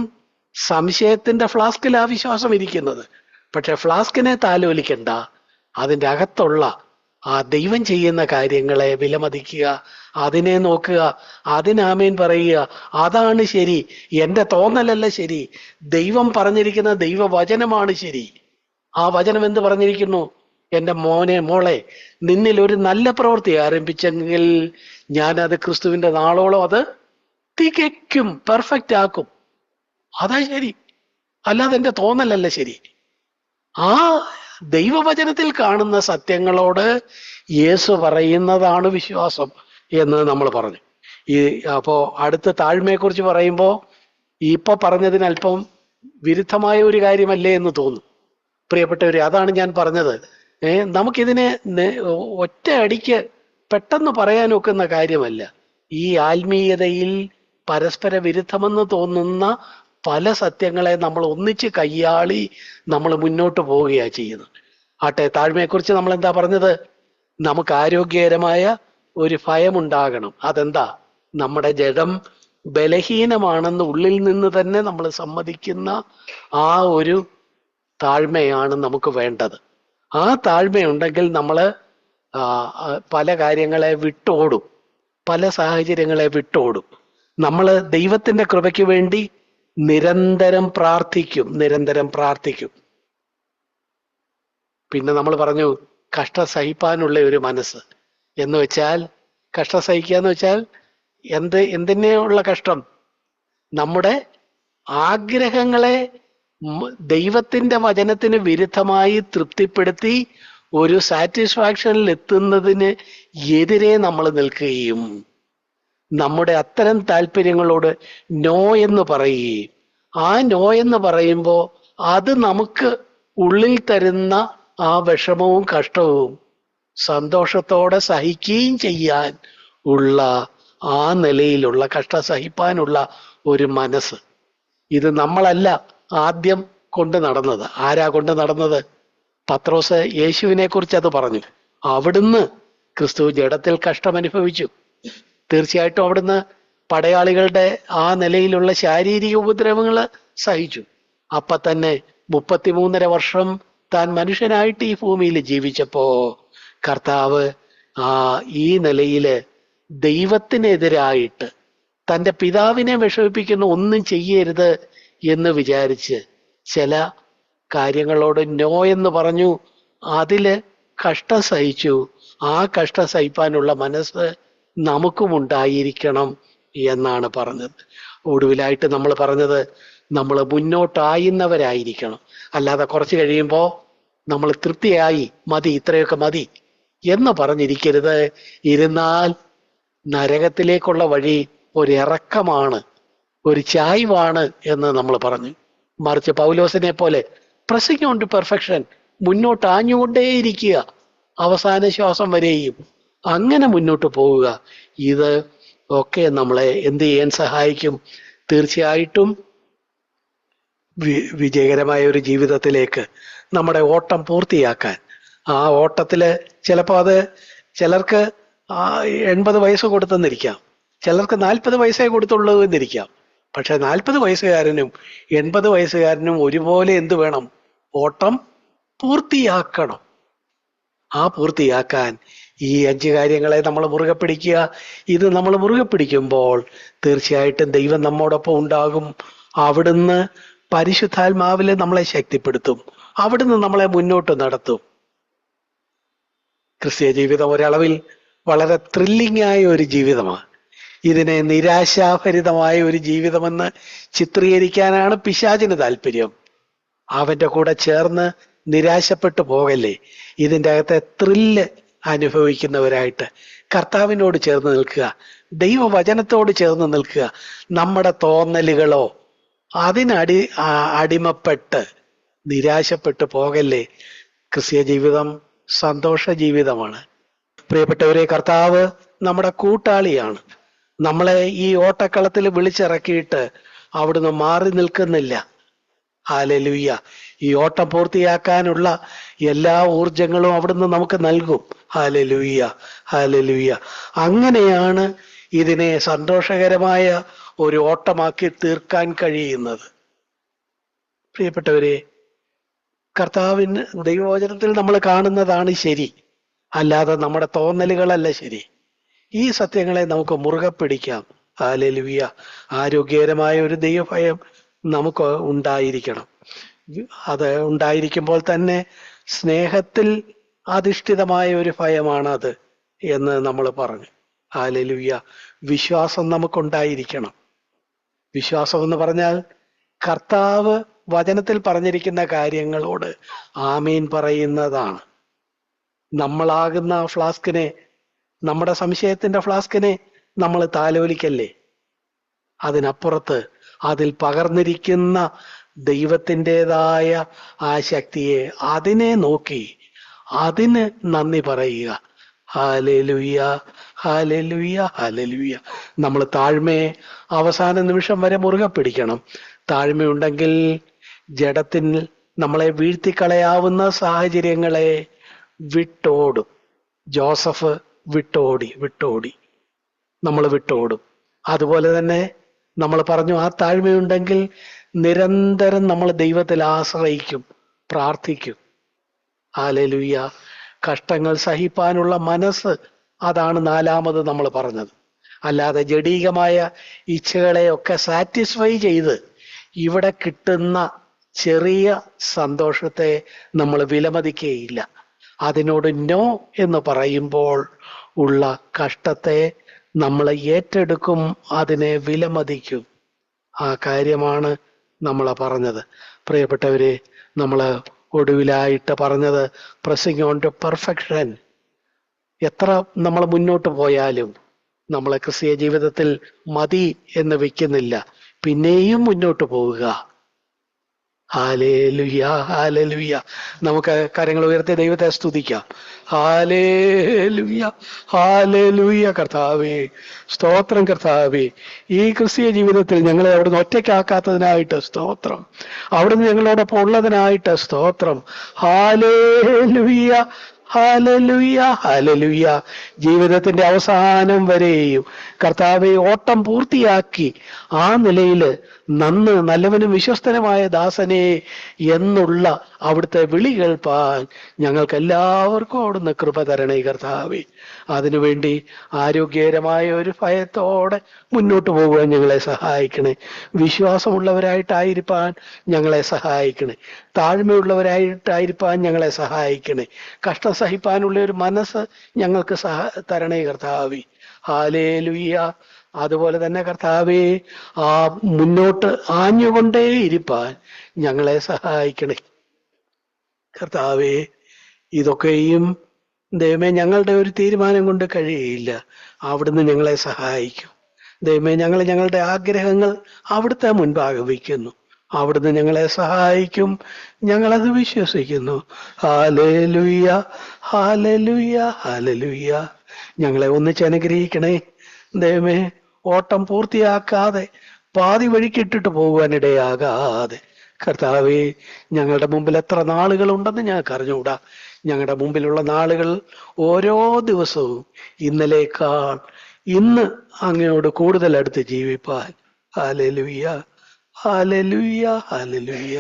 സംശയത്തിന്റെ ഫ്ലാസ്കിലാ വിശ്വാസം ഇരിക്കുന്നത്. പക്ഷെ ഫ്ലാസ്കിനെ താലോലിക്കണ്ട, അതിൻ്റെ അകത്തുള്ള ആ ദൈവം ചെയ്യുന്ന കാര്യങ്ങളെ വിലമതിക്കുക, അതിനെ നോക്കുക, അതിനാമേൻ പറയുക. അതാണ് ശരി, എൻ്റെ തോന്നലല്ല ശരി, ദൈവം പറഞ്ഞിരിക്കുന്ന ദൈവവചനമാണ് ശരി. ആ വചനം എന്ത് പറഞ്ഞിരിക്കുന്നു? എൻ്റെ മോനെ മോളെ, നിന്നിൽ ഒരു നല്ല പ്രവൃത്തി ആരംഭിച്ചെങ്കിൽ ഞാനത് ക്രിസ്തുവിന്റെ നാളോളം അത് തികയ്ക്കും, പെർഫെക്റ്റ് ആക്കും. അതാ ശരി, അല്ലാതെ എൻ്റെ തോന്നലല്ല ശരി. ആ ദൈവവചനത്തിൽ കാണുന്ന സത്യങ്ങളോട് യേശു പറയുന്നതാണ് വിശ്വാസം എന്ന് നമ്മൾ പറഞ്ഞു. അപ്പോ അടുത്ത താഴ്മയെക്കുറിച്ച് പറയുമ്പോൾ ഇപ്പൊ പറഞ്ഞതിന് അല്പം വിരുദ്ധമായ ഒരു കാര്യമല്ലേ എന്ന് തോന്നും പ്രിയപ്പെട്ടവരെ. അതാണ് ഞാൻ പറഞ്ഞത്. നമുക്കിതിനെ ഒറ്റ അടിക്ക് പെട്ടെന്ന് പറയാൻ ഒക്കുന്ന കാര്യമല്ല. ഈ ആത്മീയതയിൽ പരസ്പര വിരുദ്ധമെന്ന് തോന്നുന്ന പല സത്യങ്ങളെ നമ്മൾ ഒന്നിച്ച് കയ്യാളി നമ്മൾ മുന്നോട്ട് പോവുകയാണ് ചെയ്യുന്നത്. ആട്ടെ, താഴ്മയെക്കുറിച്ച് നമ്മൾ എന്താ പറഞ്ഞത്? നമുക്ക് ആരോഗ്യകരമായ ഒരു ഭയമുണ്ടാകണം. അതെന്താ? നമ്മുടെ ജഡം ബലഹീനമാണെന്ന് ഉള്ളിൽ നിന്ന് തന്നെ നമ്മൾ സമ്മതിക്കുന്ന ആ ഒരു താഴ്മയാണ് നമുക്ക് വേണ്ടത്. ആ താഴ്മയുണ്ടെങ്കിൽ നമ്മൾ പല കാര്യങ്ങളെ വിട്ടോടും, പല സാഹചര്യങ്ങളെ വിട്ടോടും. നമ്മൾ ദൈവത്തിന്റെ കൃപയ്ക്ക് വേണ്ടി നിരന്തരം പ്രാർത്ഥിക്കും. പിന്നെ നമ്മൾ പറഞ്ഞു കഷ്ടം സഹിപ്പാനുള്ള ഒരു മനസ്സ് എന്ന് വെച്ചാൽ, കഷ്ടം സഹിക്കുക എന്ന് വെച്ചാൽ എന്തിനുള്ള കഷ്ടം? നമ്മുടെ ആഗ്രഹങ്ങളെ ദൈവത്തിന്റെ വചനത്തിന് വിരുദ്ധമായി തൃപ്തിപ്പെടുത്തി ഒരു സാറ്റിസ്ഫാക്ഷനിൽ എത്തുന്നതിന് എതിരെ നമ്മൾ നിൽക്കുകയും നമ്മുടെ അത്തരം താല്പര്യങ്ങളോട് നോ എന്ന് പറയുകയും, ആ നോ എന്ന് പറയുമ്പോൾ അത് നമുക്ക് ഉള്ളിൽ തരുന്ന ആ വിഷമവും കഷ്ടവും സന്തോഷത്തോടെ സഹിക്കുകയും ചെയ്യാൻ ഉള്ള ആ നിലയിലുള്ള കഷ്ടം സഹിപ്പാനുള്ള ഒരു മനസ്സ്. ഇത് നമ്മളല്ല ആദ്യം കൊണ്ട് നടന്നത്. ആരാ കൊണ്ട് നടന്നത്? പത്രോസ് യേശുവിനെ കുറിച്ച് അത് പറഞ്ഞു. അവിടുന്ന് ക്രിസ്തു ജഡത്തിൽ കഷ്ടം അനുഭവിച്ചു. തീർച്ചയായിട്ടും അവിടുന്ന് പടയാളികളുടെ ആ നിലയിലുള്ള ശാരീരിക ഉപദ്രവങ്ങൾ സഹിച്ചു. അപ്പൊ തന്നെ 33.5 വർഷം താൻ മനുഷ്യനായിട്ട് ഈ ഭൂമിയിൽ ജീവിച്ചപ്പോ കർത്താവ് ഈ നിലയില് ദൈവത്തിനെതിരായിട്ട് തൻ്റെ പിതാവിനെ വിഷമിപ്പിക്കുന്ന ഒന്നും ചെയ്യരുത് എന്ന് വിചാരിച്ച് ചില കാര്യങ്ങളോട് നോ എന്ന് പറഞ്ഞു. അതില് കഷ്ടം സഹിച്ചു. ആ കഷ്ടം സഹിപ്പാനുള്ള മനസ്സ് നമുക്കും ഉണ്ടായിരിക്കണം എന്നാണ് പറഞ്ഞത്. ഒടുവിലായിട്ട് നമ്മൾ പറഞ്ഞത് നമ്മൾ മുന്നോട്ടായുന്നവരായിരിക്കണം. അല്ലാതെ കുറച്ച് കഴിയുമ്പോൾ നമ്മൾ തൃപ്തിയായി മതി, ഇത്രയൊക്കെ മതി എന്ന് പറഞ്ഞിരിക്കരുത്. ഇരുന്നാൽ നരകത്തിലേക്കുള്ള വഴി ഒരിറക്കമാണ്, ഒരു ചായ്വാണ് എന്ന് നമ്മൾ പറഞ്ഞു. മറിച്ച് പൗലോസിനെ പോലെ പ്രസിംഗ് ഓൺ ടു പെർഫെക്ഷൻ, മുന്നോട്ട് ആഞ്ഞുകൊണ്ടേയിരിക്കുക അവസാന ശ്വാസം വരെയും, അങ്ങനെ മുന്നോട്ട് പോവുക. ഇത് ഒക്കെ നമ്മളെ എന്ത് ചെയ്യാൻ സഹായിക്കും? തീർച്ചയായിട്ടും വിജയകരമായ ഒരു ജീവിതത്തിലേക്ക് നമ്മുടെ ഓട്ടം പൂർത്തിയാക്കാൻ. ആ ഓട്ടത്തില് ചിലപ്പോൾ അത് ചിലർക്ക് 80 വയസ്സ് കൊടുത്തെന്നിരിക്കാം, ചിലർക്ക് 40 വയസ്സേ കൊടുത്തുള്ളൂ എന്നിരിക്കാം. പക്ഷെ 40 വയസ്സുകാരനും 80 വയസ്സുകാരനും ഒരുപോലെ എന്ത് വേണം? ഓട്ടം പൂർത്തിയാക്കണം. ആ പൂർത്തിയാക്കാൻ ഈ 5 കാര്യങ്ങളെ നമ്മൾ മുറുകെ പിടിക്കുക. ഇത് നമ്മൾ മുറുകെ പിടിക്കുമ്പോൾ തീർച്ചയായിട്ടും ദൈവം നമ്മോടൊപ്പം ഉണ്ടാകും. അവിടുന്ന് പരിശുദ്ധാത്മാവില് നമ്മളെ ശക്തിപ്പെടുത്തും, അവിടുന്ന് നമ്മളെ മുന്നോട്ട് നടത്തും. ക്രിസ്തീയ ജീവിതം ഒരളവിൽ വളരെ ത്രില്ലിംഗ് ആയ ഒരു ജീവിതമാണ്. ഇതിനെ നിരാശാഭരിതമായ ഒരു ജീവിതമെന്ന് ചിത്രീകരിക്കാനാണ് പിശാചിന് താല്പര്യം. അവന്റെ കൂടെ ചേർന്ന് നിരാശപ്പെട്ടു പോകല്ലേ. ഇതിൻ്റെ അകത്തെ ത്രില്ല് അനുഭവിക്കുന്നവരായിട്ട് കർത്താവിനോട് ചേർന്ന് നിൽക്കുക, ദൈവവചനത്തോട് ചേർന്ന് നിൽക്കുക. നമ്മുടെ തോന്നലുകളോ അടിമപ്പെട്ട് നിരാശപ്പെട്ടു പോകല്ലേ. ക്രിസ്തീയ ജീവിതം സന്തോഷ ജീവിതമാണ്. പ്രിയപ്പെട്ടവരെ, കർത്താവ് നമ്മുടെ കൂട്ടാളിയാണ്. നമ്മളെ ഈ ഓട്ടക്കളത്തിൽ വിളിച്ചിറക്കിയിട്ട് അവിടുന്ന് മാറി നിൽക്കുന്നില്ല. ഹല്ലേലൂയ. ഈ ഓട്ടം പൂർത്തിയാക്കാനുള്ള എല്ലാ ഊർജങ്ങളും അവിടുന്ന് നമുക്ക് നൽകും. Hallelujah, hallelujah. അങ്ങനെയാണ് ഇതിനെ സന്തോഷകരമായ ഒരു ഓട്ടമാക്കി തീർക്കാൻ കഴിയുന്നത്. പ്രിയപ്പെട്ടവരെ, കർത്താവിന് ദൈവവചനത്തിൽ നമ്മൾ കാണുന്നതാണ് ശരി, അല്ലാതെ നമ്മുടെ തോന്നലുകളല്ല ശരി. ഈ സത്യങ്ങളെ നമുക്ക് മുറുകെ പിടിക്കാം. ഹല്ലേലൂയ. ആരോഗ്യകരമായ ഒരു ദൈവഭയം നമുക്ക് ഉണ്ടായിരിക്കണം. അത് ഉണ്ടായിരിക്കുമ്പോൾ തന്നെ സ്നേഹത്തിൽ അധിഷ്ഠിതമായ ഒരു ഭയമാണത് എന്ന് നമ്മൾ പറഞ്ഞു. ഹല്ലേലൂയ. വിശ്വാസം നമുക്കുണ്ടായിരിക്കണം. വിശ്വാസം എന്ന് പറഞ്ഞാൽ കർത്താവ് വചനത്തിൽ പറഞ്ഞിരിക്കുന്ന കാര്യങ്ങളോട് ആമീൻ പറയുന്നതാണ്. നമ്മളാകുന്ന ഫ്ലാസ്കിനെ, നമ്മുടെ സംശയത്തിന്റെ ഫ്ലാസ്കിനെ നമ്മൾ താലോലിക്കല്ലേ. അതിനപ്പുറത്ത് അതിൽ പകർന്നിരിക്കുന്ന ദൈവത്തിൻ്റെതായ ആ ശക്തിയെ, അതിനെ നോക്കി അതിന് നന്ദി പറയുക. Hallelujah, hallelujah, hallelujah. നമ്മൾ താഴ്മയെ അവസാന നിമിഷം വരെ മുറുകെ പിടിക്കണം. താഴ്മയുണ്ടെങ്കിൽ ജഡത്തിൽ നമ്മളെ വീഴ്ത്തിക്കളയാവുന്ന സാഹചര്യങ്ങളെ വിട്ടോടും. ജോസഫ് വിട്ടോടി നമ്മൾ വിട്ടോടും. അതുപോലെ തന്നെ നമ്മൾ പറഞ്ഞു, ആ താഴ്മയുണ്ടെങ്കിൽ നിരന്തരം നമ്മൾ ദൈവത്തിൽ ആശ്രയിക്കും, പ്രാർത്ഥിക്കും. ഹല്ലേലൂയ. കഷ്ടങ്ങൾ സഹിപ്പാനുള്ള മനസ്സ്, അതാണ് നാലാമത് നമ്മൾ പറഞ്ഞത്. അല്ലാതെ ജഡീകമായ ഇച്ഛകളെയൊക്കെ സാറ്റിസ്ഫൈ ചെയ്ത് ഇവിടെ കിട്ടുന്ന ചെറിയ സന്തോഷത്തെ നമ്മൾ വിലമതിക്കുകയില്ല. അതിനോട് നോ എന്ന് പറയുമ്പോൾ ഉള്ള കഷ്ടത്തെ നമ്മൾ ഏറ്റെടുക്കും, അതിനെ വിലമതിക്കും. ആ കാര്യമാണ് നമ്മൾ പറഞ്ഞത്. പ്രിയപ്പെട്ടവരെ, നമ്മൾ ഒടുവിലായിട്ട് പറഞ്ഞത് പ്രസിംഗ് ഓൺ ടു പെർഫെക്ഷൻ. എത്ര നമ്മൾ മുന്നോട്ട് പോയാലും നമ്മളെ ക്രിസ്തീയ ജീവിതത്തിൽ മതി എന്ന് വെക്കുന്നില്ല, പിന്നെയും മുന്നോട്ട് പോവുക. Hallelujah, hallelujah. നമുക്ക് കരങ്ങൾ ഉയർത്തി ദൈവത്തെ സ്തുതിക്കാം. Hallelujah, hallelujah. കർത്താവേ, സ്തോത്രം കർത്താവേ. ഈ ക്രിസ്തീയ ജീവിതത്തിൽ ഞങ്ങളെ അവിടുന്ന് ഒറ്റയ്ക്കാക്കാത്തതിനായിട്ട് സ്തോത്രം. അവിടുന്ന് ഞങ്ങളോടൊപ്പം ഉള്ളതിനായിട്ട് സ്തോത്രം. Hallelujah, hallelujah, hallelujah. ജീവിതത്തിന്റെ അവസാനം വരെയും കർത്താവെ ഓട്ടം പൂർത്തിയാക്കി ആ നിലയിൽ നല്ലവനും വിശ്വസ്തനുമായ ദാസനെ എന്നുള്ള അവിടുത്തെ വിളി കേൾപ്പാൻ ഞങ്ങൾക്ക് എല്ലാവർക്കും അവിടുന്ന് കൃപ തരണേ കർത്താവെ. അതിനുവേണ്ടി ആരോഗ്യകരമായ ഒരു ഭയത്തോടെ മുന്നോട്ട് പോകുവാൻ ഞങ്ങളെ സഹായിക്കണേ. വിശ്വാസമുള്ളവരായിട്ടായിരിക്കാൻ ഞങ്ങളെ സഹായിക്കണേ. താഴ്മയുള്ളവരായിട്ടായിരിക്കാൻ ഞങ്ങളെ സഹായിക്കണേ. കഷ്ടം സഹിപ്പാനുള്ള ഒരു മനസ്സ് ഞങ്ങൾക്ക് തരണേ കർത്താവേ. ഹല്ലേലൂയ. അതുപോലെ തന്നെ കർത്താവേ, ആ മുന്നോട്ട് ആഞ്ഞുകൊണ്ടേ ഇരിപ്പാൻ ഞങ്ങളെ സഹായിക്കണേ കർത്താവേ. ഇതൊക്കെയും ദൈവമേ ഞങ്ങളുടെ ഒരു തീരുമാനം കൊണ്ട് കഴിയില്ല, അവിടുന്ന് ഞങ്ങളെ സഹായിക്കും. ദൈവമേ, ഞങ്ങളുടെ ആഗ്രഹങ്ങൾ അവിടുത്തെ മുൻപാകെ വയ്ക്കുന്നു, അവിടുന്ന് ഞങ്ങളെ സഹായിക്കും, ഞങ്ങളത് വിശ്വസിക്കുന്നു. Hallelujah, hallelujah, hallelujah. ഞങ്ങളെ ഒന്നിച്ച് അനുഗ്രഹിക്കണേ ദൈവമേ. ഓട്ടം പൂർത്തിയാക്കാതെ പാതി വഴിക്കിട്ടിട്ട് പോകുവാനിടയാകാതെ കർത്താവേ, ഞങ്ങളുടെ മുമ്പിൽ എത്ര നാളുകളുണ്ടെന്ന് ഞങ്ങൾക്ക് അറിഞ്ഞുകൂടാ. ഞങ്ങളുടെ മുമ്പിലുള്ള നാളുകൾ ഓരോ ദിവസവും ഇന്നലേക്കാൾ ഇന്ന് അങ്ങയോട് കൂടുതൽ അടുത്ത് ജീവിപ്പാൻ. Hallelujah, hallelujah, hallelujah.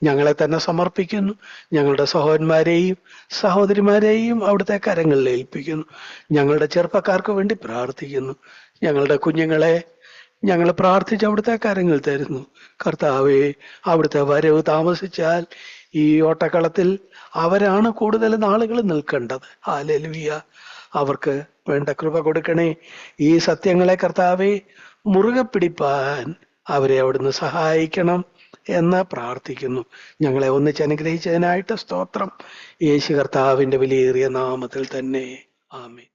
ഞങ്ങളെ തന്നെ സമർപ്പിക്കുന്നു. ഞങ്ങളുടെ സഹോദരന്മാരെയും സഹോദരിമാരെയും അവിടുത്തെ കരങ്ങളിൽ ഏൽപ്പിക്കുന്നു. ഞങ്ങളുടെ ചെറുപ്പക്കാർക്ക് വേണ്ടി പ്രാർത്ഥിക്കുന്നു. ഞങ്ങളുടെ കുഞ്ഞുങ്ങളെ ഞങ്ങൾ പ്രാർത്ഥിച്ച് അവിടുത്തെ കരങ്ങൾ തരുന്നു. കർത്താവേ, അവിടുത്തെ വരവ് താമസിച്ചാൽ ഈ ഓട്ടക്കളത്തിൽ അവരാണ് കൂടുതൽ നാളുകൾ നിൽക്കേണ്ടത്. ഹല്ലേലൂയ. അവർക്ക് വേണ്ട കൃപ കൊടുക്കണേ. ഈ സത്യങ്ങളെ കർത്താവേ മുറുകെ പിടിപ്പാൻ അവരെ അവിടുന്ന് സഹായിക്കണം എന്ന് പ്രാർത്ഥിക്കുന്നു. ഞങ്ങളെ ഒന്നിച്ച് അനുഗ്രഹിച്ചതിനായിട്ട് സ്തോത്രം. യേശു കർത്താവിന്റെ വിലയേറിയ നാമത്തിൽ തന്നെ. ആമേൻ.